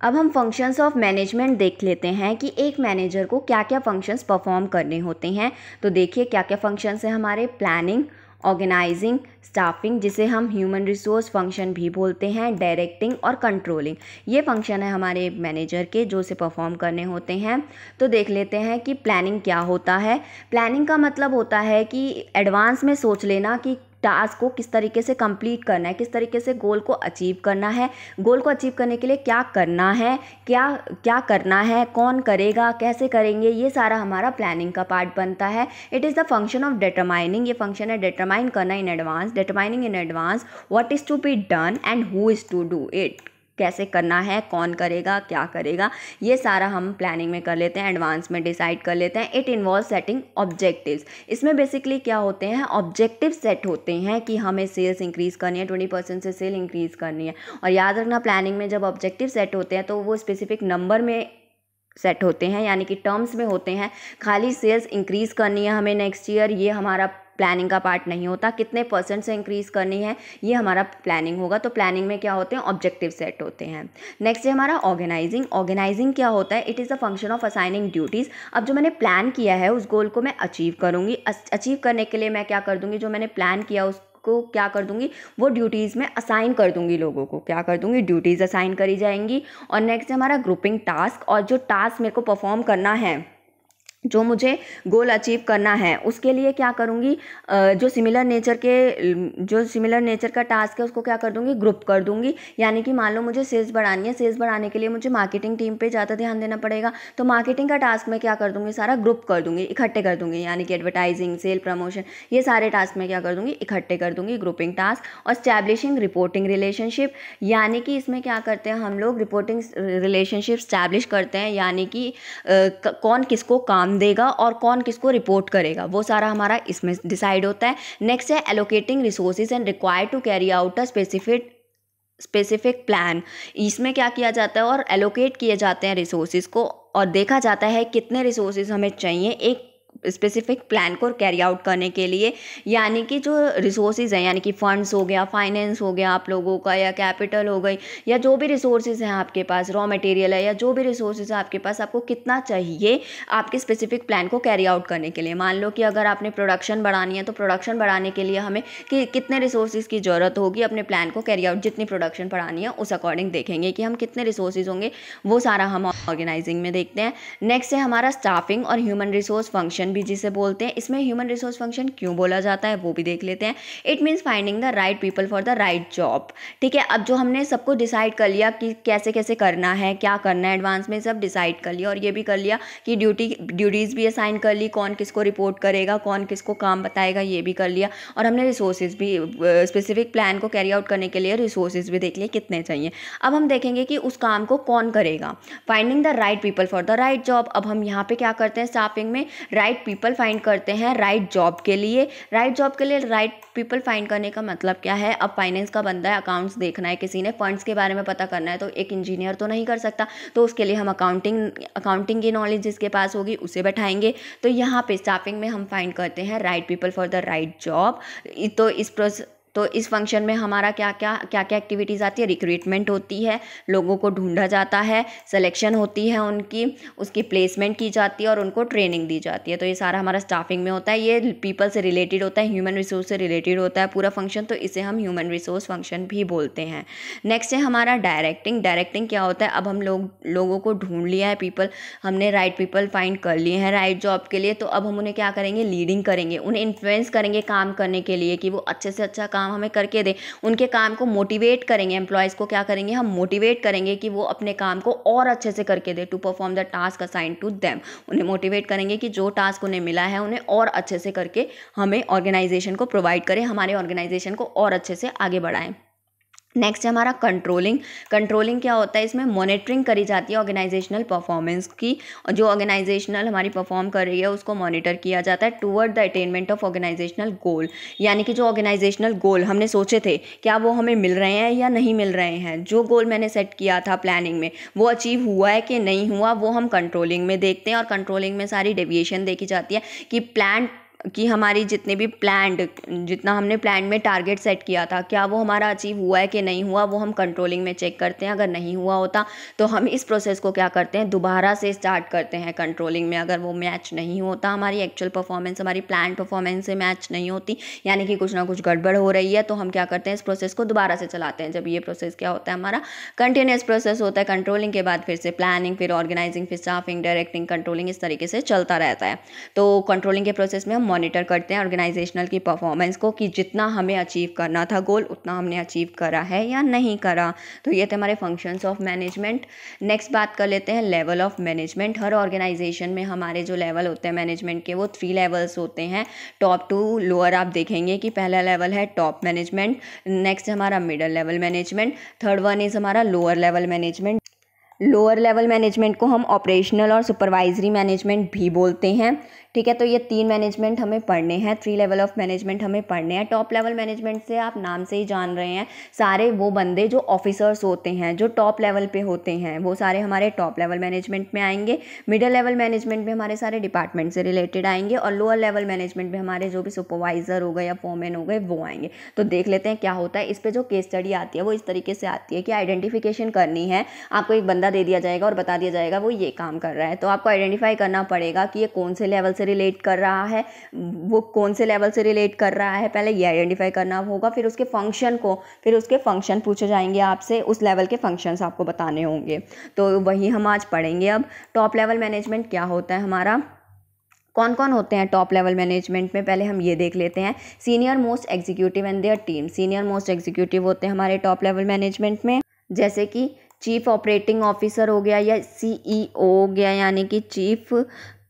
अब हम फंक्शंस ऑफ मैनेजमेंट देख लेते हैं कि एक मैनेजर को क्या क्या फंक्शंस परफॉर्म करने होते हैं। तो देखिए क्या क्या फंक्शंस हैं हमारे, प्लानिंग, ऑर्गेनाइजिंग, स्टाफिंग जिसे हम ह्यूमन रिसोर्स फंक्शन भी बोलते हैं, डायरेक्टिंग और कंट्रोलिंग। ये फंक्शन है हमारे मैनेजर के जो उसे परफॉर्म करने होते हैं। तो देख लेते हैं कि प्लानिंग क्या होता है। प्लानिंग का मतलब होता है कि एडवांस में सोच लेना कि टास्क को किस तरीके से कंप्लीट करना है, किस तरीके से गोल को अचीव करना है, गोल को अचीव करने के लिए क्या करना है, क्या क्या करना है, कौन करेगा, कैसे करेंगे, ये सारा हमारा प्लानिंग का पार्ट बनता है। It is the function of determining, ये फंक्शन है डिटरमाइन करना in advance, determining in advance what is to be done and who is to do it, कैसे करना है, कौन करेगा, क्या करेगा, ये सारा हम प्लानिंग में कर लेते हैं, एडवांस में डिसाइड कर लेते हैं। इट इन्वॉल्व सेटिंग ऑब्जेक्टिव्स, इसमें बेसिकली क्या होते हैं, ऑब्जेक्टिव सेट होते हैं कि हमें सेल्स इंक्रीज़ करनी है, 20% से सेल इंक्रीज़ करनी है। और याद रखना प्लानिंग में जब ऑब्जेक्टिव सेट होते हैं तो वो स्पेसिफिक नंबर में सेट होते हैं, यानी कि टर्म्स में होते हैं। खाली सेल्स इंक्रीज़ करनी है हमें नेक्स्ट ईयर, ये हमारा प्लानिंग का पार्ट नहीं होता। कितने % से इंक्रीज़ करनी है ये हमारा प्लानिंग होगा। तो प्लानिंग में क्या होते हैं, ऑब्जेक्टिव सेट होते हैं। नेक्स्ट है हमारा ऑर्गेनाइजिंग। ऑर्गेनाइजिंग क्या होता है, it is the function of assigning duties. अब जो मैंने प्लान किया है उस गोल को मैं अचीव करूँगी, अचीव करने के लिए मैं क्या कर दूँगी, जो मैंने प्लान किया उसको क्या कर दूंगी, वो ड्यूटीज़ में असाइन कर दूंगी, लोगों को क्या कर दूंगी, ड्यूटीज़ असाइन करी जाएंगी। और नेक्स्ट है हमारा ग्रुपिंग टास्क। और जो टास्क मेरे को परफॉर्म करना है, जो मुझे गोल अचीव करना है, उसके लिए क्या करूँगी, जो सिमिलर नेचर का टास्क है उसको क्या कर दूँगी, ग्रुप कर दूँगी। यानी कि मान लो मुझे सेल्स बढ़ानी है, सेल्स बढ़ाने के लिए मुझे मार्केटिंग टीम पे ज़्यादा ध्यान देना पड़ेगा, तो मार्केटिंग का टास्क मैं क्या कर दूँगी, सारा ग्रुप कर दूँगी, इकट्ठे कर दूँगी। यानी कि एडवर्टाइजिंग, सेल, प्रमोशन, ये सारे टास्क मैं क्या कर दूँगी, इकट्ठे कर दूँगी, ग्रुपिंग टास्क। और स्टैब्लिशिंग रिपोर्टिंग रिलेशनशिप, यानी कि इसमें क्या करते हैं हम लोग, रिपोर्टिंग रिलेशनशिप स्टैब्लिश करते हैं, यानी कि कौन किसको काम देगा और कौन किसको रिपोर्ट करेगा, वो सारा हमारा इसमें डिसाइड होता है। नेक्स्ट है allocating resources and required to carry out a specific plan. इसमें क्या किया जाता है, और एलोकेट किए जाते हैं रिसोर्सेज को, और देखा जाता है कितने रिसोर्सेज हमें चाहिए एक स्पेसिफिक प्लान को कैरी आउट करने के लिए। यानी कि जो रिसोर्सेज हैं, यानी कि फंड्स हो गया, फाइनेंस हो गया आप लोगों का, या कैपिटल हो गई, या जो भी रिसोर्सेज हैं आपके पास, रॉ मटेरियल है, या जो भी रिसोर्सेज है आपके पास, आपको कितना चाहिए आपके स्पेसिफिक प्लान को कैरी आउट करने के लिए। मान लो कि अगर आपने प्रोडक्शन बढ़ानी है, तो प्रोडक्शन बढ़ाने के लिए हमें कितने रिसोर्सेज की ज़रूरत होगी अपने प्लान को कैरी आउट, जितनी प्रोडक्शन बढ़ानी है उस अकॉर्डिंग देखेंगे कि हम कितने रिसोर्सेज होंगे, वो सारा हम ऑर्गेनाइजिंग में देखते हैं। नेक्स्ट है हमारा स्टाफिंग और ह्यूमन रिसोर्स फंक्शन भी जिसे बोलते हैं। इसमें ह्यूमन रिसोर्स फंक्शन क्यों बोला जाता है वो भी देख लेते हैं। It means finding the right people for the right job. ठीक है, अब जो हमने सबको डिसाइड कर लिया कि कैसे कैसे करना है, क्या करना है, एडवांस में सब डिसाइड कर लिया, और ये भी कर लिया कि ड्यूटीज़ भी असाइन कर ली, कौन किसको रिपोर्ट करेगा, कौन किसको काम बताएगा, ये भी कर लिया। और हमने रिसोर्सेज भी स्पेसिफिक प्लान को कैरी आउट करने के लिए रिसोर्सेज भी देख लिए कितने चाहिए। अब हम देखेंगे कि उस काम को कौन करेगा। Finding the right people for the right job. अब हम यहाँ पे क्या करते हैं, स्टाफिंग में राइट पीपल फाइंड करते हैं राइट जॉब के लिए। राइट जॉब के लिए राइट पीपल फाइंड करने का मतलब क्या है, अब फाइनेंस का बंदा है, अकाउंट्स देखना है, किसी ने फंड्स के बारे में पता करना है, तो एक इंजीनियर तो नहीं कर सकता, तो उसके लिए हम अकाउंटिंग की नॉलेज जिसके पास होगी उसे बैठाएंगे। तो यहाँ पे स्टाफिंग में हम फाइंड करते हैं right people for the right job. तो तो इस फंक्शन में हमारा क्या क्या एक्टिविटीज़ आती है। रिक्रूटमेंट होती है, लोगों को ढूंढा जाता है, सिलेक्शन होती है उनकी, उसकी प्लेसमेंट की जाती है और उनको ट्रेनिंग दी जाती है। तो ये सारा हमारा स्टाफिंग में होता है। ये पीपल से रिलेटेड होता है, ह्यूमन रिसोर्स से रिलेटेड होता है पूरा फंक्शन, तो इसे हम ह्यूमन रिसोर्स फंक्शन भी बोलते हैं। नेक्स्ट है हमारा डायरेक्टिंग। डायरेक्टिंग क्या होता है, अब हम लोगों को ढूंढ लिया है, पीपल हमने राइट पीपल फाइंड कर लिए हैं राइट जॉब के लिए, तो अब हम उन्हें क्या करेंगे, लीडिंग करेंगे, उन्हें इन्फ्लुएंस करेंगे काम करने के लिए कि वो अच्छे से अच्छा काम हमें करके दें। उनके काम को मोटिवेट करेंगे, एम्प्लॉयज़ को क्या करेंगे, हम मोटिवेट करेंगे कि वो अपने काम को और अच्छे से करके दे, to perform the task assign to them. उन्हें मोटिवेट करेंगे कि जो टास्क उन्हें मिला है उन्हें और अच्छे से करके हमें ऑर्गेनाइजेशन को प्रोवाइड करें, हमारे ऑर्गेनाइजेशन को और अच्छे से आगे बढ़ाएं। नेक्स्ट है हमारा कंट्रोलिंग। कंट्रोलिंग क्या होता है, इसमें मॉनिटरिंग करी जाती है ऑर्गेनाइजेशनल परफॉर्मेंस की, और जो ऑर्गेनाइजेशनल हमारी परफॉर्म कर रही है उसको मॉनिटर किया जाता है toward the attainment of organisational goal. यानी कि जो ऑर्गेनाइजेशनल गोल हमने सोचे थे क्या वो हमें मिल रहे हैं या नहीं मिल रहे हैं, जो गोल मैंने सेट किया था प्लानिंग में वो अचीव हुआ है कि नहीं हुआ, वो हम कंट्रोलिंग में देखते हैं। और कंट्रोलिंग में सारी डेविएशन देखी जाती है कि प्लान कि हमारी जितने भी जितना हमने प्लान में टारगेट सेट किया था क्या वो हमारा अचीव हुआ है कि नहीं हुआ, वो हम कंट्रोलिंग में चेक करते हैं। अगर नहीं हुआ होता तो हम इस प्रोसेस को क्या करते हैं, दोबारा से स्टार्ट करते हैं कंट्रोलिंग में। अगर वो मैच नहीं होता, हमारी एक्चुअल परफॉर्मेंस हमारी प्लान परफॉर्मेंस से मैच नहीं होती, यानी कि कुछ ना कुछ गड़बड़ हो रही है, तो हम क्या करते हैं, इस प्रोसेस को दोबारा से चलाते हैं। जब ये प्रोसेस क्या होता है, हमारा कंटिन्यूस प्रोसेस होता है। कंट्रोलिंग के बाद फिर से प्लानिंग, फिर ऑर्गेनाइजिंग, फिर स्टाफिंग, डायरेक्टिंग, कंट्रोलिंग, इस तरीके से चलता रहता है। तो कंट्रोलिंग के प्रोसेस में हम मॉनिटर करते हैं ऑर्गेनाइजेशनल की परफॉर्मेंस को कि जितना हमें अचीव करना था गोल उतना हमने अचीव करा है या नहीं करा। तो ये थे हमारे फंक्शंस ऑफ मैनेजमेंट। नेक्स्ट बात कर लेते हैं लेवल ऑफ मैनेजमेंट। हर ऑर्गेनाइजेशन में हमारे जो लेवल होते हैं मैनेजमेंट के वो 3 लेवल्स होते हैं, टॉप टू लोअर। आप देखेंगे कि पहला लेवल है टॉप मैनेजमेंट, नेक्स्ट है हमारा middle level management, third one is हमारा lower level management. Lower level management को हम ऑपरेशनल और सुपरवाइजरी मैनेजमेंट भी बोलते हैं। ठीक है, तो ये 3 मैनेजमेंट हमें पढ़ने हैं, 3 लेवल ऑफ मैनेजमेंट हमें पढ़ने हैं। टॉप लेवल मैनेजमेंट से आप नाम से ही जान रहे हैं, सारे वो बंदे जो ऑफिसर्स होते हैं, जो टॉप लेवल पे होते हैं, वो सारे हमारे टॉप लेवल मैनेजमेंट में आएंगे। मिडिल लेवल मैनेजमेंट में हमारे सारे डिपार्टमेंट से रिलेटेड आएंगे, और लोअर लेवल मैनेजमेंट में हमारे जो भी सुपरवाइजर हो गए या फोरमैन हो गए वो आएंगे। तो देख लेते हैं क्या होता है। इस पर जो केस स्टडी आती है वो इस तरीके से आती है कि आइडेंटिफिकेशन करनी है। आपको एक बंदा दे दिया जाएगा और बता दिया जाएगा वो ये काम कर रहा है, तो आपको आइडेंटिफाई करना पड़ेगा कि ये कौन से लेवल से रिलेट कर रहा है, वो कौन से लेवल से रिलेट कर रहा है, पहले ये आइडेंटिफाई करना होगा। फिर उसके फंक्शन पूछे जाएंगे आपसे, उस लेवल के फंक्शंस आपको बताने होंगे। तो वही हम आज पढ़ेंगे। अब टॉप लेवल मैनेजमेंट क्या होता है, हमारा कौन कौन होते हैं टॉप लेवल मैनेजमेंट में, पहले हम ये देख लेते हैं। Senior most executive and their team. Senior most executive होते हैं हमारे टॉप लेवल मैनेजमेंट में, जैसे कि चीफ ऑपरेटिंग ऑफिसर हो गया या सीईओ हो गया, यानी कि चीफ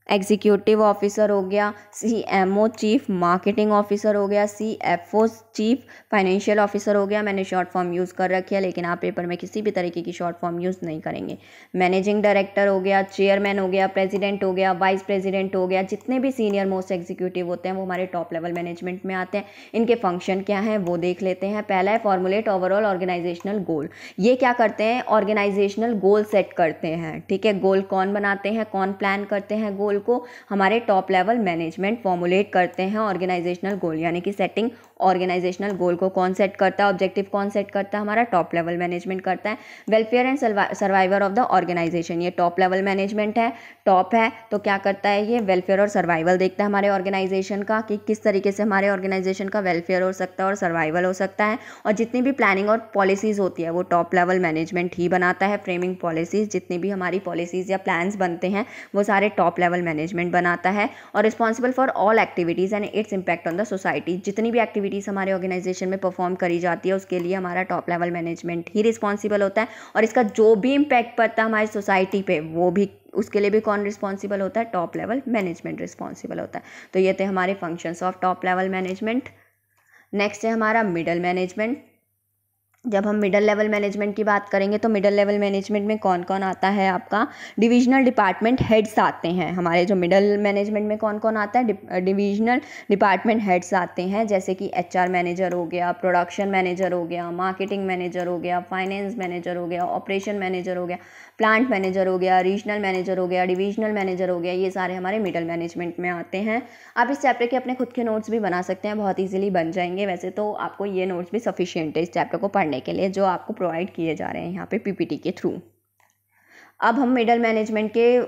एग्जीक्यूटिव ऑफिसर हो गया, सीएमओ चीफ मार्केटिंग ऑफिसर हो गया, सीएफओ चीफ फाइनेंशियल ऑफिसर हो गया। मैंने शॉर्ट फॉर्म यूज़ कर रखी है, लेकिन आप पेपर में किसी भी तरीके की शॉर्ट फॉर्म यूज़ नहीं करेंगे। मैनेजिंग डायरेक्टर हो गया, चेयरमैन हो गया, प्रेसिडेंट हो गया, वाइस प्रेसिडेंट हो गया। जितने भी सीनियर मोस्ट एग्जीक्यूटिव होते हैं वो हमारे टॉप लेवल मैनेजमेंट में आते हैं। इनके फंक्शन क्या हैं वो देख लेते हैं। पहला है फॉर्मुलेट ओवरऑल ऑर्गेनाइजेशनल गोल। ये क्या करते हैं, ऑर्गेनाइजेशनल गोल सेट करते हैं। ठीक है, गोल कौन बनाते हैं, कौन प्लान करते हैं गोल को, हमारे टॉप लेवल मैनेजमेंट फॉर्मुलेट करते हैं ऑर्गेनाइजेशनल गोल, यानी कि सेटिंग ऑर्गेनाइजेशनल गोल को कौन सेट करता है, ऑब्जेक्टिव कौन सेट करता है, हमारा टॉप लेवल मैनेजमेंट करता है। Welfare and survivor of the organisation, ये टॉप लेवल मैनेजमेंट है, टॉप है तो क्या करता है, ये वेलफेयर और सर्वाइवल देखता है हमारे ऑर्गेनाइजेशन का, कि किस तरीके से हमारे ऑर्गेनाइजेशन का वेलफेयर हो सकता है और सर्वाइवल हो सकता है। और जितनी भी प्लानिंग और पॉलिसीज़ होती है वो टॉप लेवल मैनेजमेंट ही बनाता है। फ्रेमिंग पॉलिसीज़, जितनी भी हमारी पॉलिसीज़ या प्लान्स बनते हैं वो सारे टॉप लेवल मैनेजमेंट बनाता है। और responsible for all activities and its impact on the society, जितनी भी एक्टिविटीज़ हमारे ऑर्गेनाइजेशन में परफॉर्म करी जाती है उसके लिए हमारा टॉप लेवल मैनेजमेंट ही रिस्पॉन्सिबल होता है। और इसका जो भी इम्पैक्ट पड़ता है हमारी सोसाइटी पे वो भी, उसके लिए भी कौन रिस्पॉन्सिबल होता है, टॉप लेवल मैनेजमेंट रिस्पॉन्सिबल होता है। तो ये थे हमारे functions of top level management. Next है हमारा मिडल मैनेजमेंट। जब हम मिडिल लेवल मैनेजमेंट की बात करेंगे तो मिडिल लेवल मैनेजमेंट में कौन कौन आता है, आपका डिविजनल डिपार्टमेंट हेड्स आते हैं। हमारे जो मिडिल मैनेजमेंट में कौन कौन आता है, डिविजनल डिपार्टमेंट हेड्स आते हैं, जैसे कि HR मैनेजर हो गया, प्रोडक्शन मैनेजर हो गया, मार्केटिंग मैनेजर हो गया, फाइनेंस मैनेजर हो गया, ऑपरेशन मैनेजर हो गया, प्लांट मैनेजर हो गया, रीजनल मैनेजर हो गया, डिविजनल मैनेजर हो गया। ये सारे हमारे मिडिल मैनेजमेंट में आते हैं। आप इस चैप्टर के अपने खुद के नोट्स भी बना सकते हैं, बहुत ईजिली बन जाएंगे। वैसे तो आपको ये नोट्स भी सफिशिएंट है इस चैप्टर को पढ़ने के लिए, जो आपको प्रोवाइड किए जा रहे हैं यहाँ पे PPT के थ्रू। अब हम मिडिल मैनेजमेंट के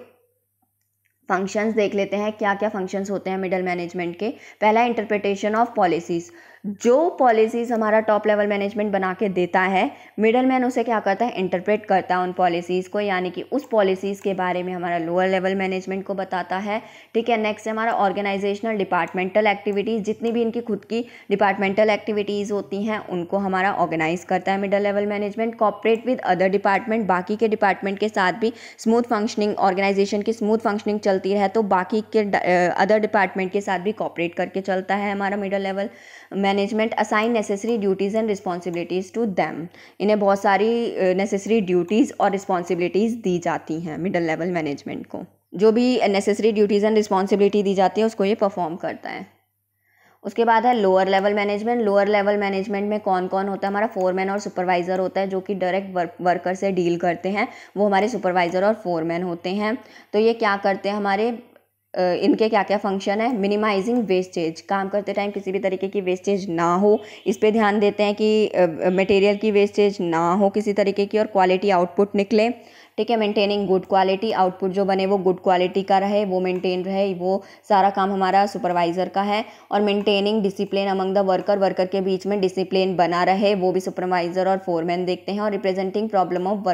फंक्शंस देख लेते हैं, क्या क्या फंक्शंस होते हैं मिडिल मैनेजमेंट के। पहला, इंटरप्रिटेशन ऑफ पॉलिसीज़। जो पॉलिसीज़ हमारा टॉप लेवल मैनेजमेंट बना के देता है, मिडल मैन उसे क्या करता है, इंटरप्रेट करता है उन पॉलिसीज़ को, यानी कि उस पॉलिसीज़ के बारे में हमारा लोअर लेवल मैनेजमेंट को बताता है। ठीक है, नेक्स्ट हमारा ऑर्गेनाइजेशनल डिपार्टमेंटल एक्टिविटीज़, जितनी भी इनकी खुद की डिपार्टमेंटल एक्टिविटीज़ होती हैं उनको हमारा ऑर्गेनाइज करता है middle level management. Cooperate with other department, बाकी के डिपार्टमेंट के साथ भी स्मूथ फंक्शनिंग, ऑर्गेनाइजेशन की स्मूथ फंक्शनिंग चलती है तो बाकी के अदर डिपार्टमेंट के साथ भी कॉपरेट करके चलता है हमारा middle level management. Assign necessary duties and responsibilities to them, इन्हें बहुत सारी नेसेसरी ड्यूटीज़ और रिस्पॉन्सिबिलिटीज़ दी जाती हैं मिडल लेवल मैनेजमेंट को। जो भी नेसेसरी ड्यूटीज़ एंड रिस्पॉन्सिबिलिटी दी जाती है उसको ये परफॉर्म करता है। उसके बाद है lower level management. Lower level management में कौन कौन होता है, हमारा फोरमैन और सुपरवाइज़र होता है, जो कि डायरेक्ट वर्कर से डील करते हैं, वो हमारे सुपरवाइज़र और फोरमैन होते हैं। तो ये क्या करते हैं, हमारे इनके क्या क्या फंक्शन है, मिनिमाइजिंग वेस्टेज, काम करते टाइम किसी भी तरीके की वेस्टेज ना हो, इस पे ध्यान देते हैं कि मटेरियल की वेस्टेज ना हो किसी तरीके की, और क्वालिटी आउटपुट निकले। ठीक है, मेंटेनिंग गुड क्वालिटी, आउटपुट जो बने वो गुड क्वालिटी का रहे, वो मेंटेन रहे, वो सारा काम हमारा सुपरवाइज़र का है। और maintaining discipline among the worker के बीच में डिसिप्लिन बना रहे, वो भी सुपरवाइज़र और फोरमैन देखते हैं। और रिप्रेजेंटिंग प्रॉब्लम ऑफ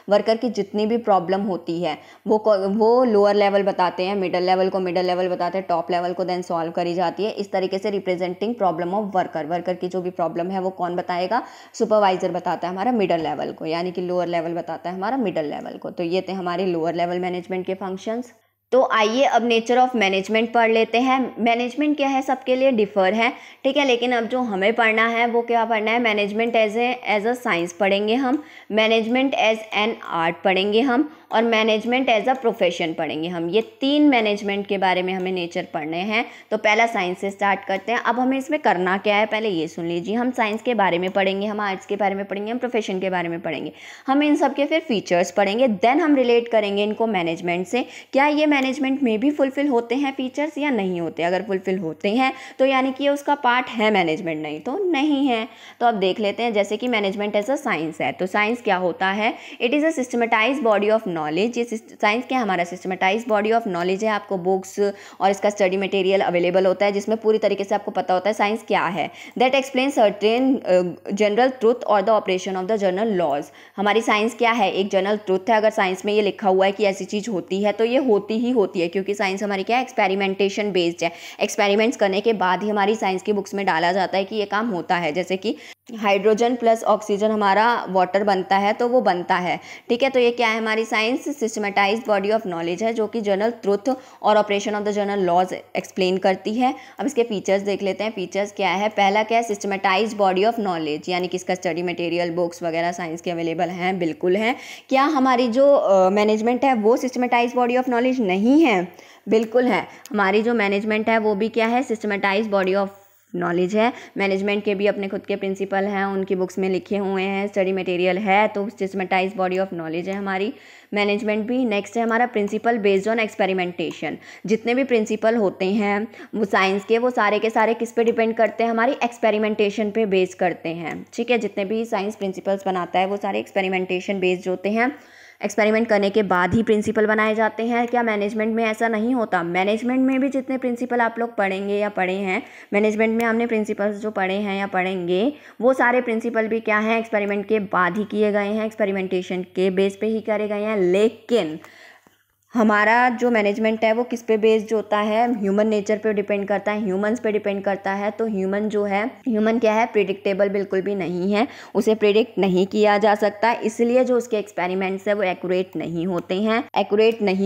वर्कर की जितनी भी प्रॉब्लम होती है वो लोअर लेवल बताते हैं, मिडल लेवल को मिडल लेवल बताते हैं, टॉप लेवल को देन सॉल्व करी जाती है। इस तरीके से रिप्रेजेंटिंग प्रॉब्लम ऑफ वर्कर की जो भी प्रॉब्लम है वो कौन बताएगा, सुपरवाइज़र बताता है हमारा मिडल लेवल को, यानी कि लोअर लेवल बताता है हमारा मिडल लेवल को। तो ये थे हमारे लोअर लेवल मैनेजमेंट के फंक्शंस। तो आइए अब नेचर ऑफ मैनेजमेंट पढ़ लेते हैं। मैनेजमेंट क्या है, सबके लिए डिफर है। ठीक है, लेकिन अब जो हमें पढ़ना है वो क्या पढ़ना है, मैनेजमेंट एज अ साइंस पढ़ेंगे हम, मैनेजमेंट एज एन आर्ट पढ़ेंगे हम, और मैनेजमेंट एज अ प्रोफेशन पढ़ेंगे हम। ये 3 मैनेजमेंट के बारे में हमें नेचर पढ़ने हैं। तो पहला साइंस से स्टार्ट करते हैं। अब हमें इसमें करना क्या है, पहले ये सुन लीजिए। हम साइंस के बारे में पढ़ेंगे, हम आर्ट्स के बारे में पढ़ेंगे, हम प्रोफेशन के बारे में पढ़ेंगे, हम इन सब के फिर फीचर्स पढ़ेंगे, देन हम रिलेट करेंगे इनको मैनेजमेंट से। क्या ये मैनेजमेंट में भी फुलफिल होते हैं फीचर्स या नहीं होते? अगर फुलफिल होते हैं तो यानी कि ये उसका पार्ट है मैनेजमेंट, नहीं तो नहीं है। तो अब देख लेते हैं, जैसे कि मैनेजमेंट एज अ साइंस है, तो साइंस क्या होता है, it is a systematise body of knowledge. ये साइंस क्या, हमारा सिस्टमेटाइज बॉडी ऑफ नॉलेज है। आपको बुक्स और इसका स्टडी मटेरियल अवेलेबल होता है जिसमें पूरी तरीके से आपको पता होता है साइंस क्या है। That explain certain general truth और the operation of the general laws. हमारी साइंस क्या है, एक जनरल ट्रूथ है। अगर साइंस में ये लिखा हुआ है कि ऐसी चीज़ होती है तो ये होती ही होती है, क्योंकि साइंस हमारी क्या है, एक्सपेरिमेंटेशन बेस्ड है। एक्सपेरिमेंट्स करने के बाद ही हमारी साइंस की बुक्स में डाला जाता है कि ये काम होता है। जैसे कि हाइड्रोजन प्लस ऑक्सीजन हमारा वाटर बनता है तो वो बनता है। ठीक है, तो ये क्या है, हमारी science systematised body of knowledge है जो कि जनरल ट्रुथ और operation of the general laws explain करती है। अब इसके फीचर्स देख लेते हैं। फीचर्स क्या है, पहला क्या है, सिस्टमेटाइज्ड बॉडी ऑफ नॉलेज, यानी कि इसका स्टडी मटेरियल बुक्स वगैरह साइंस के अवेलेबल हैं, बिल्कुल हैं। क्या हमारी जो मैनेजमेंट है वो सिस्टमेटाइज्ड बॉडी ऑफ नॉलेज नहीं है? बिल्कुल है। हमारी जो मैनेजमेंट है वो भी क्या है, सिस्टमेटाइज्ड बॉडी ऑफ नॉलेज है। मैनेजमेंट के भी अपने खुद के प्रिंसिपल हैं, उनकी बुक्स में लिखे हुए हैं, स्टडी मटेरियल है, तो सिस्टमेटाइज्ड बॉडी ऑफ नॉलेज है हमारी मैनेजमेंट भी। नेक्स्ट है हमारा प्रिंसिपल बेस्ड ऑन एक्सपेरिमेंटेशन। जितने भी प्रिंसिपल होते हैं वो साइंस के, वो सारे के सारे किस पे डिपेंड करते हैं, हमारी एक्सपेरिमेंटेशन पे बेस करते हैं। ठीक है, जितने भी साइंस प्रिंसिपल्स बनाता है वो सारे एक्सपेरिमेंटेशन बेस्ड होते हैं। एक्सपेरिमेंट करने के बाद ही प्रिंसिपल बनाए जाते हैं। क्या मैनेजमेंट में ऐसा नहीं होता? मैनेजमेंट में भी जितने प्रिंसिपल आप लोग पढ़ेंगे या पढ़े हैं, मैनेजमेंट में हमने प्रिंसिपल्स जो पढ़े हैं या पढ़ेंगे, वो सारे प्रिंसिपल भी क्या हैं, एक्सपेरिमेंट के बाद ही किए गए हैं, एक्सपेरिमेंटेशन के बेस पे ही करे गए हैं। लेकिन हमारा जो मैनेजमेंट है वो किस पे बेस्ड होता है, ह्यूमन नेचर पे डिपेंड करता है, ह्यूमंस पे डिपेंड करता है। तो ह्यूमन जो है, ह्यूमन क्या है, प्रिडिक्टेबल बिल्कुल भी नहीं है, उसे प्रिडिक्ट नहीं किया जा सकता, इसलिए जो उसके एक्सपेरिमेंट्स है वो एक्यूरेट नहीं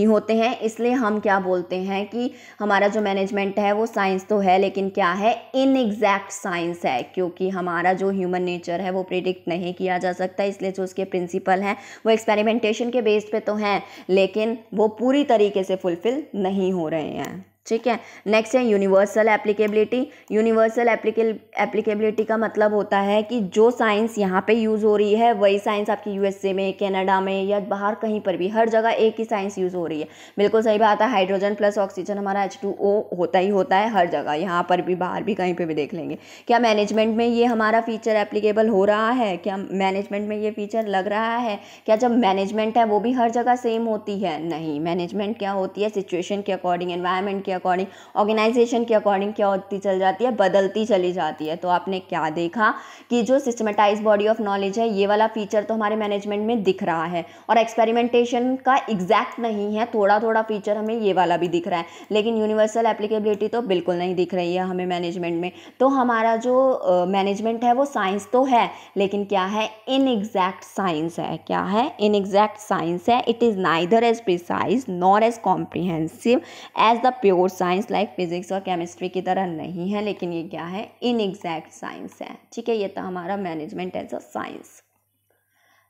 होते हैं। इसलिए हम क्या बोलते हैं कि हमारा जो मैनेजमेंट है वो साइंस तो है, लेकिन क्या है, इनएग्जैक्ट साइंस है, क्योंकि हमारा जो ह्यूमन नेचर है वो प्रिडिक्ट नहीं किया जा सकता। इसलिए जो उसके प्रिंसिपल हैं वो एक्सपेरिमेंटेशन के बेस पे तो हैं, लेकिन वो पूरी तरीके से फुलफिल नहीं हो रहे हैं। ठीक है। नेक्स्ट है यूनिवर्सल एप्लीकेबिलिटी। यूनिवर्सल एप्लीकेबिलिटी का मतलब होता है कि जो साइंस यहाँ पे यूज़ हो रही है वही साइंस आपकी यूएसए में, कनाडा में या बाहर कहीं पर भी, हर जगह एक ही साइंस यूज़ हो रही है। बिल्कुल सही बात है, हाइड्रोजन प्लस ऑक्सीजन हमारा H2O होता ही होता है हर जगह, यहाँ पर भी, बाहर भी, कहीं पर भी देख लेंगे। क्या मैनेजमेंट में ये हमारा फीचर एप्लीकेबल हो रहा है? क्या मैनेजमेंट में ये फीचर लग रहा है? क्या जब मैनेजमेंट है वो भी हर जगह सेम होती है? नहीं, मैनेजमेंट क्या होती है, सिचुएशन के अकॉर्डिंग, एनवायरनमेंट के अकॉर्डिंग, ऑर्गेनाइजेशन के अकॉर्डिंग क्या होती चल जाती है, बदलती चली जाती है। तो आपने क्या देखा कि जो सिस्टमेटाइज बॉडी ऑफ नॉलेज है, ये वाला फीचर तो हमारे मैनेजमेंट में दिख रहा है, और एक्सपेरिमेंटेशन का एग्जैक्ट नहीं है, थोड़ा थोड़ा फीचर हमें ये वाला भी दिख रहा है, लेकिन यूनिवर्सल एप्लीकेबिलिटी तो बिल्कुल नहीं दिख रही है हमें मैनेजमेंट में। तो हमारा जो मैनेजमेंट है वो साइंस तो है, लेकिन क्या है, इनएग्जैक्ट साइंस है। क्या है, इनएग्जैक्ट साइंस है। It is neither as precise nor as comprehensive as the pure science like physics और केमिस्ट्री की तरह नहीं है, लेकिन ये क्या है, इनएग्जैक्ट साइंस है। ठीक है, ये था हमारा management as a science.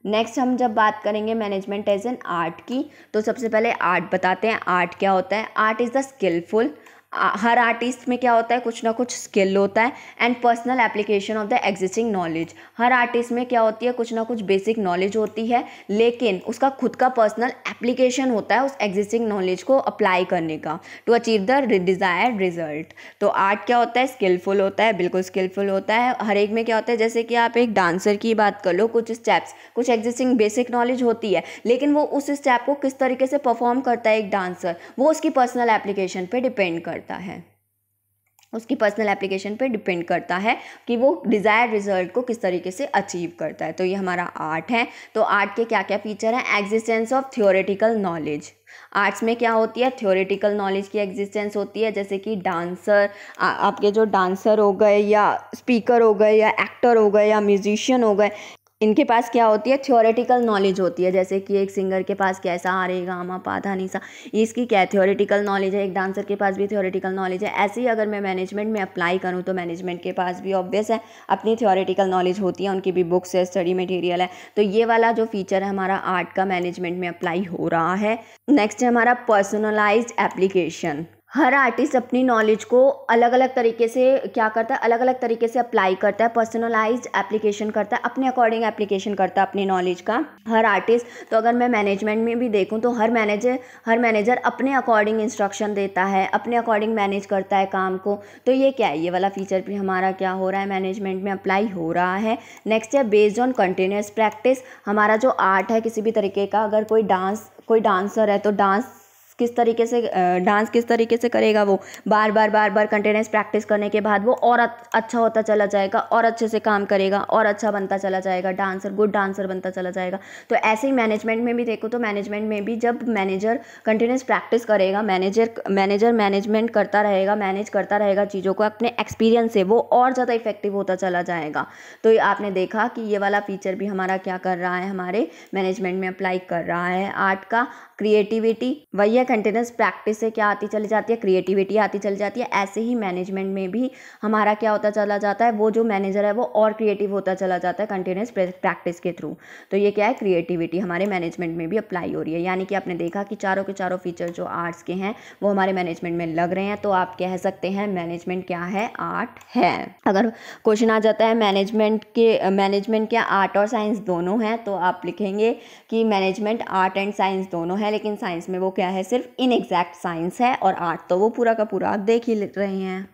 Next हम जब बात करेंगे मैनेजमेंट एज एन आर्ट की, तो सबसे पहले आर्ट बताते हैं। आर्ट क्या होता है? आर्ट इज़ द स्किलफुल, हर आर्टिस्ट में क्या होता है, कुछ ना कुछ स्किल होता है, and personal application of the existing knowledge. Her artist में क्या होती है, कुछ ना कुछ बेसिक नॉलेज होती है, लेकिन उसका खुद का पर्सनल एप्लीकेशन होता है उस एग्जिस्टिंग नॉलेज को अप्लाई करने का, to achieve the desired result. तो आर्ट क्या होता है, स्किलफुल होता है, बिल्कुल स्किलफुल होता है। हर एक में क्या होता है, जैसे कि आप एक डांसर की बात कर लो, कुछ स्टेप्स, कुछ एग्जिस्टिंग बेसिक नॉलेज होती है, लेकिन वो उस स्टेप को किस तरीके से परफॉर्म करता है एक डांसर, वो उसकी पर्सनल एप्लीकेशन पे डिपेंड करता है, उसकी पर्सनल एप्लीकेशन पे डिपेंड करता है कि वो डिज़ायर्ड रिजल्ट को किस तरीके से अचीव करता है। तो ये हमारा आर्ट है। तो आर्ट के क्या क्या फीचर हैं? Existence of theoretical knowledge. Arts में क्या होती है, थ्योरेटिकल नॉलेज की एग्जिस्टेंस होती है, जैसे कि डांसर, आपके जो डांसर हो गए या स्पीकर हो गए या एक्टर हो गए या म्यूजिशियन हो गए, इनके पास क्या होती है, थ्योरेटिकल नॉलेज होती है। जैसे कि एक सिंगर के पास कैसा आ रे गा मा पा धा नी सा, इसकी क्या है, थ्योरेटिकल नॉलेज है। एक डांसर के पास भी थ्योरेटिकल नॉलेज है। ऐसे ही अगर मैं मैनेजमेंट में अप्लाई करूँ तो मैनेजमेंट के पास भी ऑब्वियस है अपनी थ्योरेटिकल नॉलेज होती है, उनकी भी बुक्स है, स्टडी मटेरियल है। तो ये वाला जो फीचर है हमारा आर्ट का मैनेजमेंट में अप्लाई हो रहा है। नेक्स्ट है हमारा पर्सनलाइज्ड एप्लीकेशन। हर आर्टिस्ट अपनी नॉलेज को अलग अलग तरीके से क्या करता है, अलग अलग तरीके से अप्लाई करता है, पर्सनलाइज्ड एप्लीकेशन करता है, अपने अकॉर्डिंग एप्लीकेशन करता है अपनी नॉलेज का हर आर्टिस्ट। तो अगर मैं मैनेजमेंट में भी देखूं तो हर मैनेजर अपने अकॉर्डिंग इंस्ट्रक्शन देता है, अपने अकॉर्डिंग मैनेज करता है काम को। तो ये क्या है, ये वाला फीचर भी हमारा क्या हो रहा है, मैनेजमेंट में अप्लाई हो रहा है। नेक्स्ट है बेस्ड ऑन कंटिन्यूस प्रैक्टिस। हमारा जो आर्ट है किसी भी तरीके का, अगर कोई डांसर है तो डांस किस तरीके से करेगा, वो बार बार कंटिन्यूस प्रैक्टिस करने के बाद वो और अच्छा होता चला जाएगा, और अच्छे से काम करेगा, और अच्छा बनता चला जाएगा, गुड डांसर बनता चला जाएगा। तो ऐसे ही मैनेजमेंट में भी देखो तो मैनेजमेंट में भी जब मैनेजर कंटिन्यूस प्रैक्टिस करेगा, मैनेजर मैनेजमेंट करता रहेगा, मैनेज करता रहेगा चीज़ों को अपने एक्सपीरियंस से, वो और ज़्यादा इफेक्टिव होता चला जाएगा। तो आपने देखा कि ये वाला फीचर भी हमारा क्या कर रहा है, हमारे मैनेजमेंट में अप्लाई कर रहा है। आर्ट का क्रिएटिविटी, वही है, कंटिन्यूस प्रैक्टिस से क्या आती चली जाती है, क्रिएटिविटी आती चली जाती है। ऐसे ही मैनेजमेंट में भी हमारा क्या होता चला जाता है, वो जो मैनेजर है वो और क्रिएटिव होता चला जाता है कंटिन्यूस प्रैक्टिस के थ्रू। तो ये क्या है, क्रिएटिविटी हमारे मैनेजमेंट में भी अप्लाई हो रही है। यानी कि आपने देखा कि चारों के चारों फीचर जो आर्ट्स के हैं वो हमारे मैनेजमेंट में लग रहे हैं। तो आप कह सकते हैं मैनेजमेंट क्या है, आर्ट है। अगर क्वेश्चन आ जाता है मैनेजमेंट क्या आर्ट और साइंस दोनों हैं, तो आप लिखेंगे कि मैनेजमेंट आर्ट एंड साइंस दोनों है, लेकिन साइंस में वो क्या है, सिर्फ इनएग्जैक्ट साइंस है, और आर्ट तो वो पूरा का पूरा आप देख ही रहे हैं।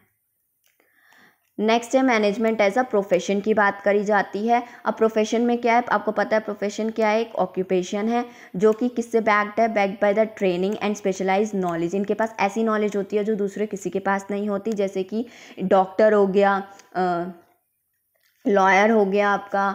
नेक्स्ट है मैनेजमेंट एज अ प्रोफेशन की बात करी जाती है। अब प्रोफेशन में क्या है, आपको पता है प्रोफेशन क्या है, एक ऑक्यूपेशन है जो कि किससे बैक्ड है, backed by the training and specialise knowledge. इनके पास ऐसी नॉलेज होती है जो दूसरे किसी के पास नहीं होती, जैसे कि डॉक्टर हो गया, लॉयर हो गया, आपका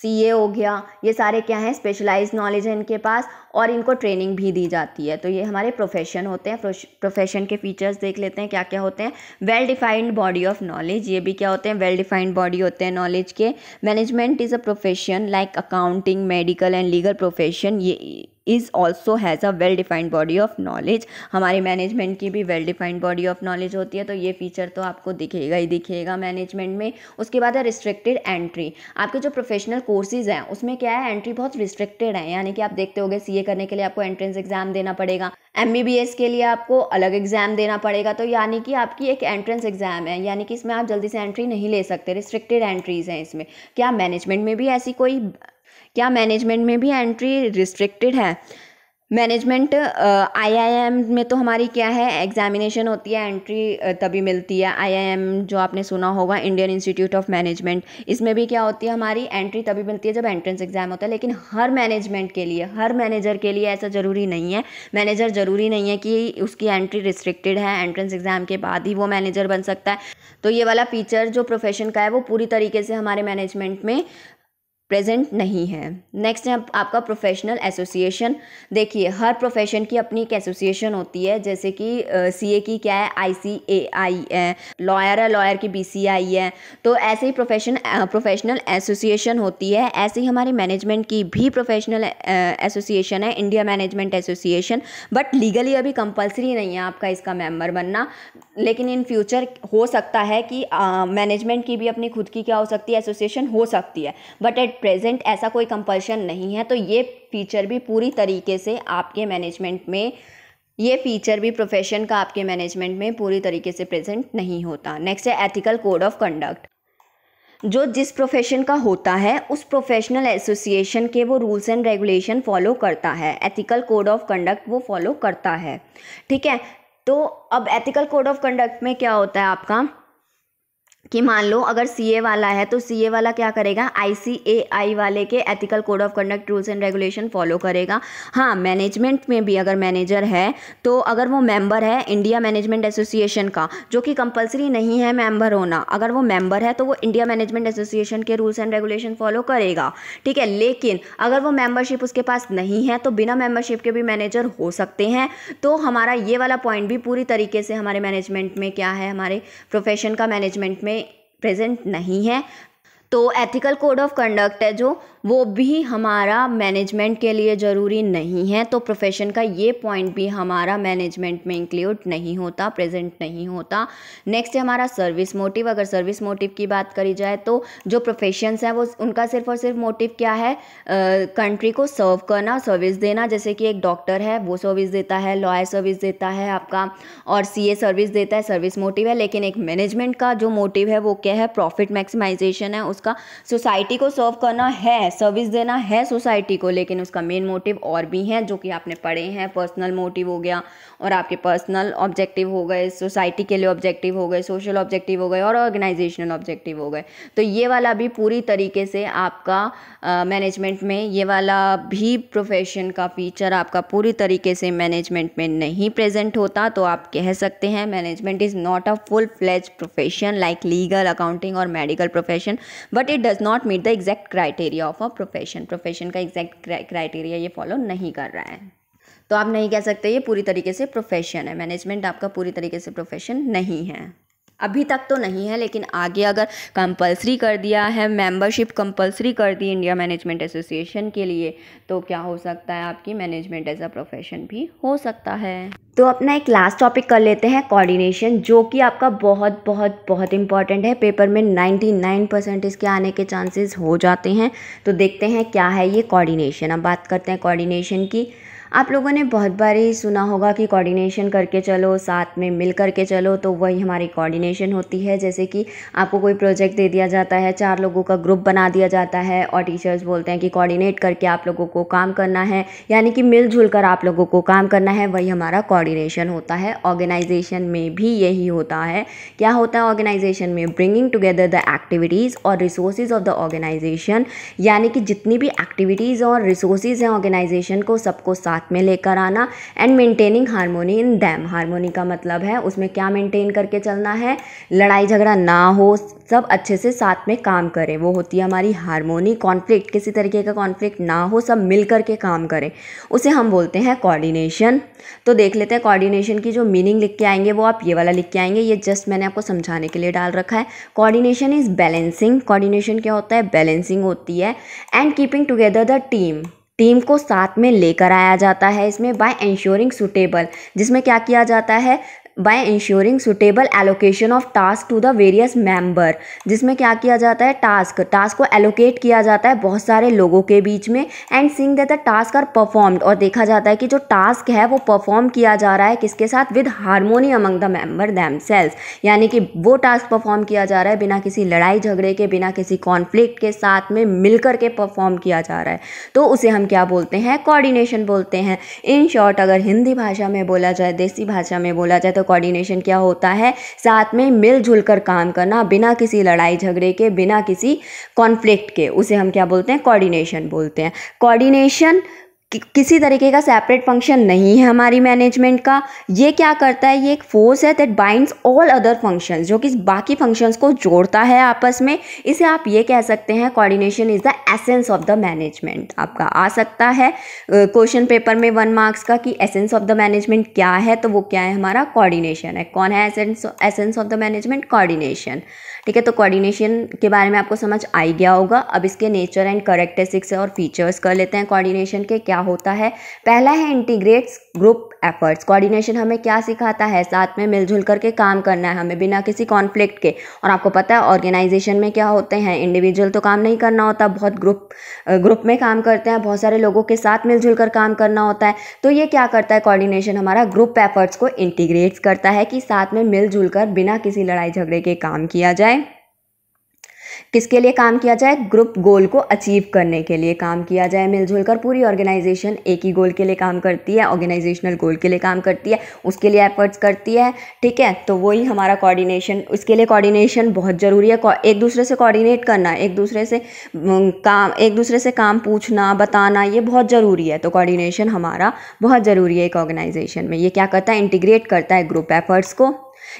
CA हो गया, ये सारे क्या हैं, स्पेशलाइज्ड नॉलेज है इनके पास और इनको ट्रेनिंग भी दी जाती है। तो ये हमारे प्रोफेशन होते हैं। प्रोफेशन के फीचर्स देख लेते हैं क्या क्या होते हैं। Well defined body of knowledge, ये भी क्या होते हैं, वेल डिफाइंड बॉडी होते हैं नॉलेज के। Management is a profession like accounting, medical and legal profession, ये is also has a well defined body of knowledge. हमारी मैनेजमेंट की भी well defined body of knowledge होती है। तो ये फीचर तो आपको दिखेगा ही दिखेगा मैनेजमेंट में। उसके बाद है रिस्ट्रिक्टेड एंट्री। आपके जो प्रोफेशनल कोर्सेज हैं उसमें क्या है, एंट्री बहुत रिस्ट्रिक्टेड है। यानी कि आप देखते होगे CA करने के लिए आपको एंट्रेंस एग्जाम देना पड़ेगा, MBBS के लिए आपको अलग एग्जाम देना पड़ेगा। तो यानी कि आपकी एक एंट्रेंस एग्जाम है, यानी कि इसमें आप जल्दी से एंट्री नहीं ले सकते, रिस्ट्रिक्टेड एंट्रीज हैं इसमें। क्या मैनेजमेंट में भी ऐसी कोई, क्या मैनेजमेंट में भी एंट्री रिस्ट्रिक्टेड है? मैनेजमेंट IIM में तो हमारी क्या है, एग्जामिनेशन होती है, एंट्री तभी मिलती है। IIM जो आपने सुना होगा, इंडियन इंस्टीट्यूट ऑफ मैनेजमेंट, इसमें भी क्या होती है, हमारी एंट्री तभी मिलती है जब एंट्रेंस एग्जाम होता है। लेकिन हर मैनेजमेंट के लिए, हर मैनेजर के लिए ऐसा ज़रूरी नहीं है। मैनेजर ज़रूरी नहीं है कि उसकी एंट्री रिस्ट्रिक्टेड है, एंट्रेंस एग्जाम के बाद ही वो मैनेजर बन सकता है। तो ये वाला फीचर जो प्रोफेशन का है वो पूरी तरीके से हमारे मैनेजमेंट में प्रेजेंट नहीं है। नेक्स्ट है आपका प्रोफेशनल एसोसिएशन। देखिए हर प्रोफेशन की अपनी एक एसोसिएशन होती है, जैसे कि CA की क्या है, ICAI है, लॉयर है, लॉयर की BCI है। तो ऐसे ही प्रोफेशनल एसोसिएशन होती है। ऐसे ही हमारी मैनेजमेंट की भी प्रोफेशनल एसोसिएशन है, India management association. But legally अभी कंपलसरी नहीं है आपका इसका मेंबर बनना, लेकिन इन फ्यूचर हो सकता है कि मैनेजमेंट की भी अपनी खुद की क्या हो सकती है, एसोसिएशन हो सकती है। बट एट प्रेजेंट ऐसा कोई कंपल्शन नहीं है। तो ये फीचर भी पूरी तरीके से आपके मैनेजमेंट में, ये फीचर भी प्रोफेशन का आपके मैनेजमेंट में पूरी तरीके से प्रेजेंट नहीं होता। नेक्स्ट है एथिकल कोड ऑफ कंडक्ट। जो जिस प्रोफेशन का होता है उस प्रोफेशनल एसोसिएशन के वो रूल्स एंड रेगुलेशन फॉलो करता है, एथिकल कोड ऑफ कंडक्ट वो फॉलो करता है। ठीक है, तो अब एथिकल कोड ऑफ कंडक्ट में क्या होता है आपका, कि मान लो अगर CA वाला है तो CA वाला क्या करेगा, ICAI वाले के ethical code of conduct rules and regulation follow करेगा। हाँ, मैनेजमेंट में भी अगर मैनेजर है तो अगर वो मेंबर है इंडिया मैनेजमेंट एसोसिएशन का, जो कि कंपलसरी नहीं है मेंबर होना, अगर वो मेंबर है तो वो इंडिया मैनेजमेंट एसोसिएशन के रूल्स एंड रेगुलेशन फॉलो करेगा। ठीक है, लेकिन अगर वो मेंबरशिप उसके पास नहीं है तो बिना मेंबरशिप के भी मैनेजर हो सकते हैं। तो हमारा ये वाला पॉइंट भी पूरी तरीके से हमारे मैनेजमेंट में क्या है, हमारे प्रोफेशन का मैनेजमेंट में प्रेजेंट नहीं है। तो एथिकल कोड ऑफ कंडक्ट है जो, वो भी हमारा मैनेजमेंट के लिए ज़रूरी नहीं है। तो प्रोफेशन का ये पॉइंट भी हमारा मैनेजमेंट में इंक्लूड नहीं होता, प्रेजेंट नहीं होता। नेक्स्ट है हमारा सर्विस मोटिव। अगर सर्विस मोटिव की बात करी जाए तो जो प्रोफेशंस हैं वो उनका सिर्फ और सिर्फ मोटिव क्या है, कंट्री को सर्व करना, सर्विस देना। जैसे कि एक डॉक्टर है वो सर्विस देता है, लॉयर सर्विस देता है आपका, और CA सर्विस देता है, सर्विस मोटिव है। लेकिन एक मैनेजमेंट का जो मोटिव है वो क्या है, प्रॉफिट मैक्सिमाइजेशन है, उसका सोसाइटी को सर्व करना है, सर्विस देना है सोसाइटी को। लेकिन उसका मेन मोटिव और भी हैं जो कि आपने पढ़े हैं, पर्सनल मोटिव हो गया और आपके पर्सनल ऑब्जेक्टिव हो गए, सोसाइटी के लिए ऑब्जेक्टिव हो गए, सोशल ऑब्जेक्टिव हो गए और ऑर्गेनाइजेशनल ऑब्जेक्टिव हो गए। तो ये वाला भी पूरी तरीके से आपका मैनेजमेंट में, ये वाला भी प्रोफेशन का फीचर आपका पूरी तरीके से मैनेजमेंट में नहीं प्रेजेंट होता। तो आप कह सकते हैं management is not a full fledge profession like legal, accounting और medical profession, but it does not meet the exact criteria of a profession. Profession का एग्जैक्ट क्राइटेरिया ये फॉलो नहीं कर रहा है। तो आप नहीं कह सकते ये पूरी तरीके से प्रोफेशन है, मैनेजमेंट आपका पूरी तरीके से प्रोफेशन नहीं है। अभी तक तो नहीं है, लेकिन आगे अगर कंपलसरी कर दिया है, मेंबरशिप कंपलसरी कर दी इंडिया मैनेजमेंट एसोसिएशन के लिए, तो क्या हो सकता है, आपकी मैनेजमेंट एज अ प्रोफेशन भी हो सकता है। तो अपना एक लास्ट टॉपिक कर लेते हैं, कोऑर्डिनेशन, जो कि आपका बहुत बहुत बहुत इंपॉर्टेंट है। पेपर में 99% इसके आने के चांसेस हो जाते हैं। तो देखते हैं क्या है ये कोऑर्डिनेशन। अब बात करते हैं कोऑर्डिनेशन की। आप लोगों ने बहुत बार ही सुना होगा कि कोऑर्डिनेशन करके चलो, साथ में मिल करके चलो, तो वही हमारी कोऑर्डिनेशन होती है। जैसे कि आपको कोई प्रोजेक्ट दे दिया जाता है, 4 लोगों का ग्रुप बना दिया जाता है और टीचर्स बोलते हैं कि कोऑर्डिनेट करके आप लोगों को काम करना है, यानी कि मिलजुल कर आप लोगों को काम करना है, वही हमारा कोऑर्डिनेशन होता है। ऑर्गेनाइजेशन में भी यही होता है। क्या होता है ऑर्गेनाइजेशन में? ब्रिंगिंग टुगेदर द एक्टिविटीज़ और रिसोर्सेज ऑफ द ऑर्गेनाइजेशन, यानी कि जितनी भी एक्टिविटीज़ और रिसोर्सेज हैं ऑर्गेनाइजेशन को, सबको साथ साथ में लेकर आना, and maintaining harmony in them. Harmony का मतलब है उसमें क्या मेंटेन करके चलना है, लड़ाई झगड़ा ना हो, सब अच्छे से साथ में काम करें, वो होती है हमारी हारमोनी। कॉन्फ्लिक्ट, किसी तरीके का कॉन्फ्लिक्ट ना हो, सब मिल कर के काम करें, उसे हम बोलते हैं कोऑर्डिनेशन। तो देख लेते हैं कोऑर्डिनेशन की जो मीनिंग लिख के आएंगे वो आप ये वाला लिख के आएंगे, ये जस्ट मैंने आपको समझाने के लिए डाल रखा है। Coordination is balancing. कोऑर्डिनेशन क्या होता है, बैलेंसिंग होती है। And keeping together the team, team को साथ में लेकर आया जाता है इसमें। बाय इंश्योरिंग सुटेबल, जिसमें क्या किया जाता है, by ensuring suitable allocation of task to the various member, जिसमें क्या किया जाता है, टास्क को एलोकेट किया जाता है बहुत सारे लोगों के बीच में। And seeing that the task are performed, और देखा जाता है कि जो टास्क है वो परफॉर्म किया जा रहा है किसके साथ, with harmony among the member themselves, यानी कि वो टास्क परफॉर्म किया जा रहा है बिना किसी लड़ाई झगड़े के, बिना किसी कॉन्फ्लिक्ट के, साथ में मिलकर के परफॉर्म किया जा रहा है, तो उसे हम क्या बोलते हैं, कोऑर्डिनेशन बोलते हैं। इन शॉर्ट अगर हिंदी भाषा में बोला जाए, देसी भाषा में बोला जाए, तो कोऑर्डिनेशन क्या होता है, साथ में मिलजुल कर काम करना बिना किसी लड़ाई झगड़े के, बिना किसी कॉन्फ्लिक्ट के, उसे हम क्या बोलते हैं, कोऑर्डिनेशन बोलते हैं। कोऑर्डिनेशन किसी तरीके का सेपरेट फंक्शन नहीं है हमारी मैनेजमेंट का। ये क्या करता है, ये एक फोर्स है that binds all other functions, जो कि बाकी फंक्शंस को जोड़ता है आपस में। इसे आप ये कह सकते हैं coordination is the essence of the management. आपका आ सकता है क्वेश्चन पेपर में 1 मार्क्स का कि एसेंस ऑफ द मैनेजमेंट क्या है, तो वो क्या है, हमारा कोऑर्डिनेशन है। कौन है essence of the management, coordination. ठीक है, तो कोऑर्डिनेशन के बारे में आपको समझ आ ही गया होगा। अब इसके नेचर एंड कैरेक्टरिस्टिक्स और फीचर्स कर लेते हैं कोऑर्डिनेशन के, क्या होता है। पहला है इंटीग्रेट्स ग्रुप एफर्ट्स। कोऑर्डिनेशन हमें क्या सिखाता है, साथ में मिलजुल करके काम करना है हमें बिना किसी कॉन्फ्लिक्ट के। और आपको पता है ऑर्गेनाइजेशन में क्या होते हैं, इंडिविजुअल तो काम नहीं करना होता, बहुत ग्रुप में काम करते हैं, बहुत सारे लोगों के साथ मिलजुल कर काम करना होता है। तो ये क्या करता है, कोऑर्डिनेशन हमारा ग्रुप एफर्ट्स को इंटीग्रेट्स करता है कि साथ में मिलजुल कर बिना किसी लड़ाई झगड़े के काम किया जाए। किसके लिए काम किया जाए, ग्रुप गोल को अचीव करने के लिए काम किया जाए मिलजुल कर। पूरी ऑर्गेनाइजेशन एक ही गोल के लिए काम करती है, ऑर्गेनाइजेशनल गोल के लिए काम करती है, उसके लिए एफर्ट्स करती है। ठीक है, तो वही हमारा कोऑर्डिनेशन, उसके लिए कोऑर्डिनेशन बहुत ज़रूरी है। एक दूसरे से कोऑर्डिनेट करना, एक दूसरे से काम पूछना बताना, ये बहुत ज़रूरी है। तो कोऑर्डिनेशन हमारा बहुत ज़रूरी है एक ऑर्गेनाइजेशन में। ये क्या करता है, इंटीग्रेट करता है ग्रुप एफर्ट्स को,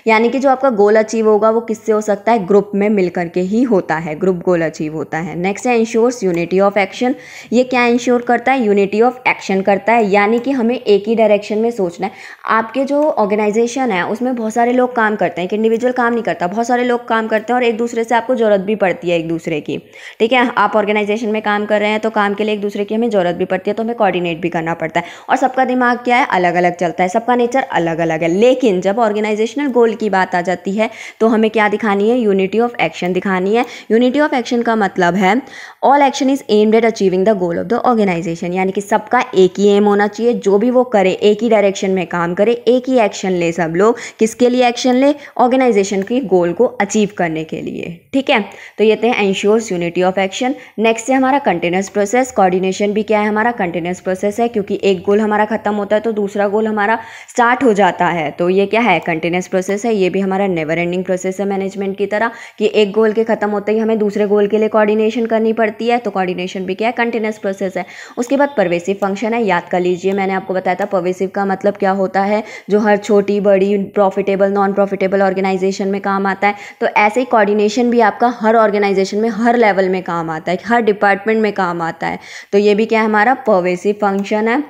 यानी कि जो आपका गोल अचीव होगा वो किससे हो सकता है, ग्रुप में मिलकर के ही होता है, ग्रुप गोल अचीव होता है। नेक्स्ट है इंश्योर्स यूनिटी ऑफ एक्शन। ये क्या इंश्योर करता है, यूनिटी ऑफ एक्शन करता है, यानी कि हमें एक ही डायरेक्शन में सोचना है। आपके जो ऑर्गेनाइजेशन है उसमें बहुत सारे लोग काम करते हैं, एक इंडिविजुअल काम नहीं करता, बहुत सारे लोग काम करते हैं और एक दूसरे से आपको ज़रूरत भी पड़ती है एक दूसरे की। ठीक है, आप ऑर्गेनाइजेशन में काम कर रहे हैं तो काम के लिए एक दूसरे की हमें ज़रूरत भी पड़ती है, तो हमें कोऑर्डिनेट भी करना पड़ता है। और सबका दिमाग क्या है, अलग अलग चलता है, सबका नेचर अलग अलग है। लेकिन जब ऑर्गेनाइजेशनल गोल की बात आ जाती है तो हमें क्या दिखानी है, यूनिटी ऑफ एक्शन दिखानी है। यूनिटी ऑफ एक्शन का मतलब है all action is aimed at achieving the goal of the organisation, यानी कि सबका एक ही एम होना चाहिए, जो भी वो करे एक ही डायरेक्शन में काम करे, एक ही एक्शन ले सब लोग। किसके लिए एक्शन ले, ऑर्गेनाइजेशन के गोल को अचीव करने के लिए। ठीक है, तो ये थे ensures unity of action. Next है हमारा कंटिन्यूस प्रोसेस। कोऑर्डिनेशन भी क्या है, हमारा कंटिन्यूस प्रोसेस है, क्योंकि एक गोल हमारा खत्म होता है तो दूसरा गोल हमारा स्टार्ट हो जाता है। तो ये क्या है, कंटिन्यूस प्रोसेस है। ये भी हमारा नेवर एंडिंग प्रोसेस है मैनेजमेंट की तरह, कि एक गोल के खत्म होते ही हमें दूसरे गोल के लिए कोऑर्डिनेशन करनी पड़ती है। तो कोऑर्डिनेशन भी क्या है, कंटिन्यूस प्रोसेस है। उसके बाद परवेसिव फंक्शन है, याद कर लीजिए मैंने आपको बताया था परवेसिव का मतलब क्या होता है, जो हर छोटी बड़ी प्रॉफिटेबल नॉन प्रॉफिटेबल ऑर्गेनाइजेशन में काम आता है। तो ऐसे ही कोऑर्डिनेशन भी आपका हर ऑर्गेनाइजेशन में हर लेवल में काम आता है, हर डिपार्टमेंट में काम आता है। तो ये भी क्या है, हमारा परवेसिव फंक्शन है।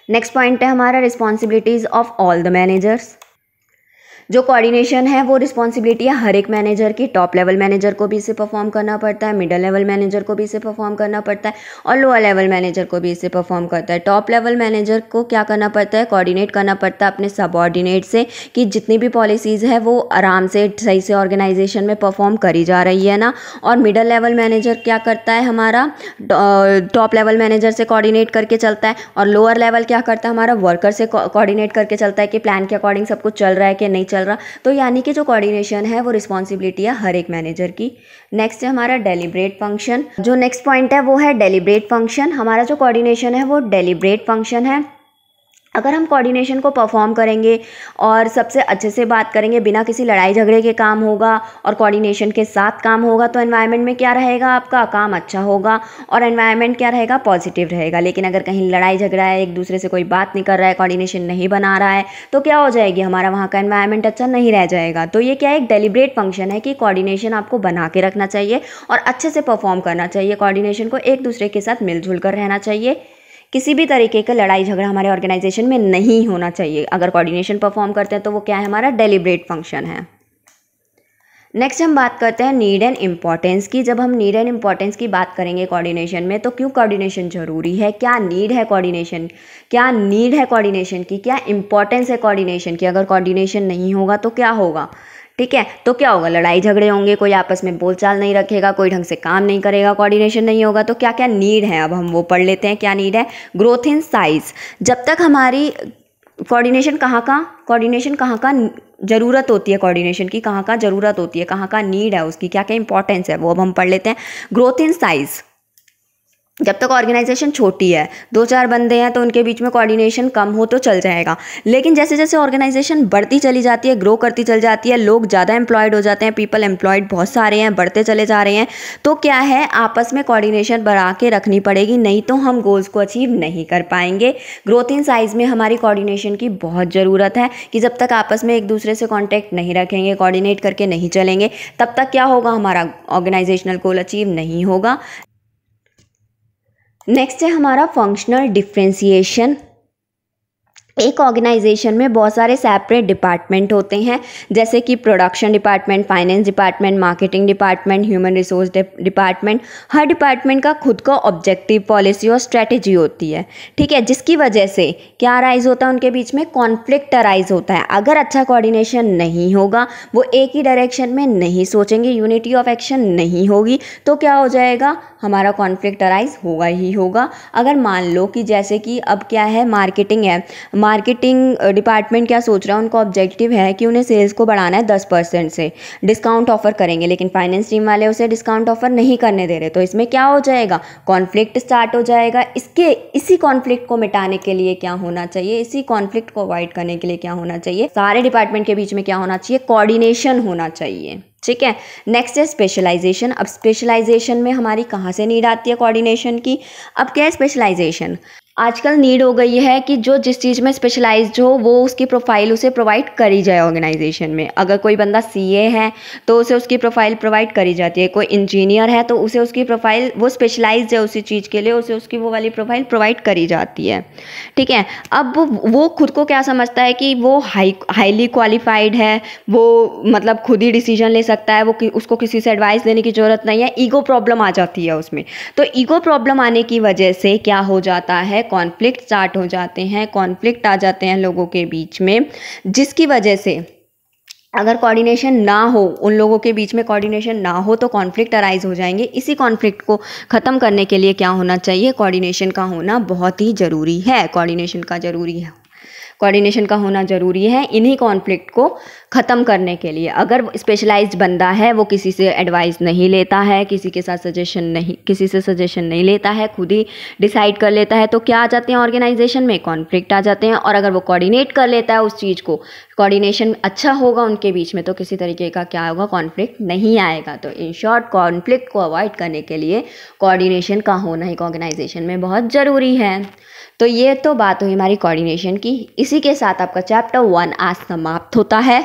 नेक्स्ट पॉइंट है हमारा responsibilities of all the managers. जो कोऑर्डिनेशन है वो रिस्पॉन्सिबिलिटी है हर एक मैनेजर की। टॉप लेवल मैनेजर को भी इसे परफॉर्म करना पड़ता है, मिडिल लेवल मैनेजर को भी इसे परफॉर्म करना पड़ता है और लोअर लेवल मैनेजर को भी इसे परफॉर्म करता है। टॉप लेवल मैनेजर को क्या करना पड़ता है, कोऑर्डिनेट करना पड़ता है अपने सबऑर्डिनेट से, कि जितनी भी पॉलिसीज़ है वो आराम से सही से ऑर्गेनाइजेशन में परफॉर्म करी जा रही है ना। और मिडिल लेवल मैनेजर क्या करता है, हमारा टॉप लेवल मैनेजर से कोऑर्डिनेट करके चलता है। और लोअर लेवल क्या करता है, हमारा वर्कर से कोऑर्डिनेट करके चलता है कि प्लान के अकॉर्डिंग सब कुछ चल रहा है कि नहीं चल रहा। तो यानी कि जो कोऑर्डिनेशन है वो रिस्पॉन्सिबिलिटी है हर एक मैनेजर की। नेक्स्ट है हमारा डेलिब्रेट फंक्शन। जो नेक्स्ट पॉइंट है वो है डेलिब्रेट फंक्शन। हमारा जो कोऑर्डिनेशन है वो डेलिब्रेट फंक्शन है। अगर हम कोऑर्डिनेशन को परफॉर्म करेंगे और सबसे अच्छे से बात करेंगे, बिना किसी लड़ाई झगड़े के काम होगा और कोऑर्डिनेशन के साथ काम होगा, तो एनवायरनमेंट में क्या रहेगा, आपका काम अच्छा होगा और एनवायरनमेंट क्या रहेगा, पॉजिटिव रहेगा। लेकिन अगर कहीं लड़ाई झगड़ा है, एक दूसरे से कोई बात नहीं कर रहा है, कोऑर्डिनेशन नहीं बना रहा है, तो क्या हो जाएगी, हमारा वहाँ का एनवायरनमेंट अच्छा नहीं रह जाएगा। तो ये क्या एक डेलिब्रेट फंक्शन है कि कोऑर्डिनेशन आपको बना के रखना चाहिए और अच्छे से परफॉर्म करना चाहिए। कोऑर्डिनेशन को एक दूसरे के साथ मिलजुल कर रहना चाहिए। किसी भी तरीके का लड़ाई झगड़ा हमारे ऑर्गेनाइजेशन में नहीं होना चाहिए। अगर कोऑर्डिनेशन परफॉर्म करते हैं तो वो क्या है, हमारा डेलिब्रेट फंक्शन है। नेक्स्ट हम बात करते हैं नीड एंड इम्पॉर्टेंस की। जब हम नीड एंड इम्पॉर्टेंस की बात करेंगे कोऑर्डिनेशन में, तो क्यों कोऑर्डिनेशन जरूरी है, क्या नीड है कोऑर्डिनेशन, क्या नीड है कोऑर्डिनेशन की, क्या इंपॉर्टेंस है कोऑर्डिनेशन की। अगर कोऑर्डिनेशन नहीं होगा तो क्या होगा, ठीक है, तो क्या होगा, लड़ाई झगड़े होंगे, कोई आपस में बोलचाल नहीं रखेगा, कोई ढंग से काम नहीं करेगा, कोऑर्डिनेशन नहीं होगा। तो क्या क्या नीड है, अब हम वो पढ़ लेते हैं। क्या नीड है, ग्रोथ इन साइज। जब तक हमारी कोऑर्डिनेशन कहाँ का ज़रूरत होती है, कोऑर्डिनेशन की कहाँ ज़रूरत होती है, कहाँ का नीड है, उसकी क्या क्या इंपॉर्टेंस है, वो अब हम पढ़ लेते हैं। ग्रोथ इन साइज, जब तक ऑर्गेनाइजेशन छोटी है, 2-4 बंदे हैं, तो उनके बीच में कोऑर्डिनेशन कम हो तो चल जाएगा। लेकिन जैसे जैसे ऑर्गेनाइजेशन बढ़ती चली जाती है, ग्रो करती चल जाती है, लोग ज़्यादा एम्प्लॉयड हो जाते हैं, पीपल एम्प्लॉयड बहुत सारे हैं, बढ़ते चले जा रहे हैं, तो क्या है, आपस में कोऑर्डिनेशन बढ़ा के रखनी पड़ेगी, नहीं तो हम गोल्स को अचीव नहीं कर पाएंगे। ग्रोथ इन साइज में हमारी कोऑर्डिनेशन की बहुत ज़रूरत है कि जब तक आपस में एक दूसरे से कॉन्टैक्ट नहीं रखेंगे, कोऑर्डिनेट करके नहीं चलेंगे, तब तक क्या होगा, हमारा ऑर्गेनाइजेशनल गोल अचीव नहीं होगा। नेक्स्ट है हमारा फंक्शनल डिफ्रेंसिएशन। एक ऑर्गेनाइजेशन में बहुत सारे सेपरेट डिपार्टमेंट होते हैं, जैसे कि production department, finance department, marketing department, human resource department. हर डिपार्टमेंट का खुद का ऑब्जेक्टिव, पॉलिसी और स्ट्रेटेजी होती है, ठीक है, जिसकी वजह से क्या अराइज होता है, उनके बीच में कॉन्फ्लिक्ट अराइज होता है। अगर अच्छा कोऑर्डिनेशन नहीं होगा, वो एक ही डायरेक्शन में नहीं सोचेंगे, यूनिटी ऑफ एक्शन नहीं होगी, तो क्या हो जाएगा, हमारा कॉन्फ्लिक्ट अराइज होगा ही होगा। अगर मान लो कि जैसे कि अब क्या है, मार्केटिंग है, मार्केटिंग डिपार्टमेंट क्या सोच रहा है, उनका ऑब्जेक्टिव है कि उन्हें सेल्स को बढ़ाना है 10% से, डिस्काउंट ऑफर करेंगे, लेकिन फाइनेंस टीम वाले उसे डिस्काउंट ऑफर नहीं करने दे रहे, तो इसमें क्या हो जाएगा, कॉन्फ्लिक्ट स्टार्ट हो जाएगा। इसी कॉन्फ्लिक्ट को मिटाने के लिए क्या होना चाहिए, इसी कॉन्फ्लिक्ट को अवॉइड करने के लिए क्या होना चाहिए, सारे डिपार्टमेंट के बीच में क्या होना चाहिए, कोऑर्डिनेशन होना चाहिए, ठीक है। नेक्स्ट है स्पेशलाइजेशन। अब स्पेशलाइजेशन में हमारी कहाँ से नीड आती है कोऑर्डिनेशन की, अब क्या है स्पेशलाइजेशन, आजकल नीड हो गई है कि जो जिस चीज़ में स्पेशलाइज्ड हो वो उसकी प्रोफाइल उसे प्रोवाइड करी जाए ऑर्गेनाइजेशन में। अगर कोई बंदा सीए है तो उसे उसकी प्रोफाइल प्रोवाइड करी जाती है, कोई इंजीनियर है तो उसे उसकी प्रोफाइल, वो स्पेशलाइज्ड है उसी चीज़ के लिए, उसे उसकी वो वाली प्रोफाइल प्रोवाइड करी जाती है, ठीक है। अब वो खुद को क्या समझता है कि वो हाईली क्वालिफाइड है, वो मतलब खुद ही डिसीजन ले सकता है, वो उसको किसी से एडवाइस लेने की ज़रूरत नहीं है। ईगो प्रॉब्लम आ जाती है उसमें, तो ईगो प्रॉब्लम आने की वजह से क्या हो जाता है, कॉन्फ्लिक्ट स्टार्ट हो जाते हैं, कॉन्फ्लिक्ट आ जाते हैं लोगों के बीच में, जिसकी वजह से अगर कोऑर्डिनेशन ना हो, उन लोगों के बीच में कोऑर्डिनेशन ना हो तो कॉन्फ्लिक्ट अराइज हो जाएंगे। इसी कॉन्फ्लिक्ट को ख़त्म करने के लिए क्या होना चाहिए, कोऑर्डिनेशन का होना बहुत ही ज़रूरी है, कोऑर्डिनेशन का होना ज़रूरी है इन्हीं कॉन्फ्लिक्ट को ख़त्म करने के लिए। अगर स्पेशलाइज्ड बंदा है, वो किसी से एडवाइस नहीं लेता है, किसी से सजेशन नहीं लेता है, खुद ही डिसाइड कर लेता है, तो क्या आ जाते हैं ऑर्गेनाइजेशन में, कॉन्फ्लिक्ट आ जाते हैं। और अगर वो कोऑर्डिनेट कर लेता है उस चीज़ को, कोऑर्डिनेशन अच्छा होगा उनके बीच में, तो किसी तरीके का क्या होगा, कॉन्फ्लिक्ट नहीं आएगा। तो इन शॉर्ट कॉन्फ्लिक्ट को अवॉइड करने के लिए कोऑर्डिनेशन का होना एक ऑर्गेनाइजेशन में बहुत ज़रूरी है। तो ये तो बात हुई हमारी कोऑर्डिनेशन की। इसी के साथ आपका चैप्टर 1 आज समाप्त होता है।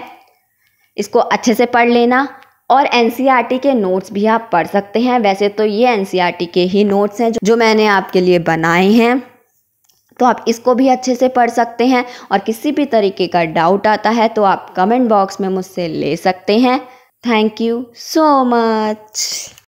इसको अच्छे से पढ़ लेना और एनसीईआरटी के नोट्स भी आप पढ़ सकते हैं। वैसे तो ये एनसीईआरटी के ही नोट्स हैं जो मैंने आपके लिए बनाए हैं, तो आप इसको भी अच्छे से पढ़ सकते हैं। और किसी भी तरीके का डाउट आता है तो आप कमेंट बॉक्स में मुझसे ले सकते हैं। Thank you so much.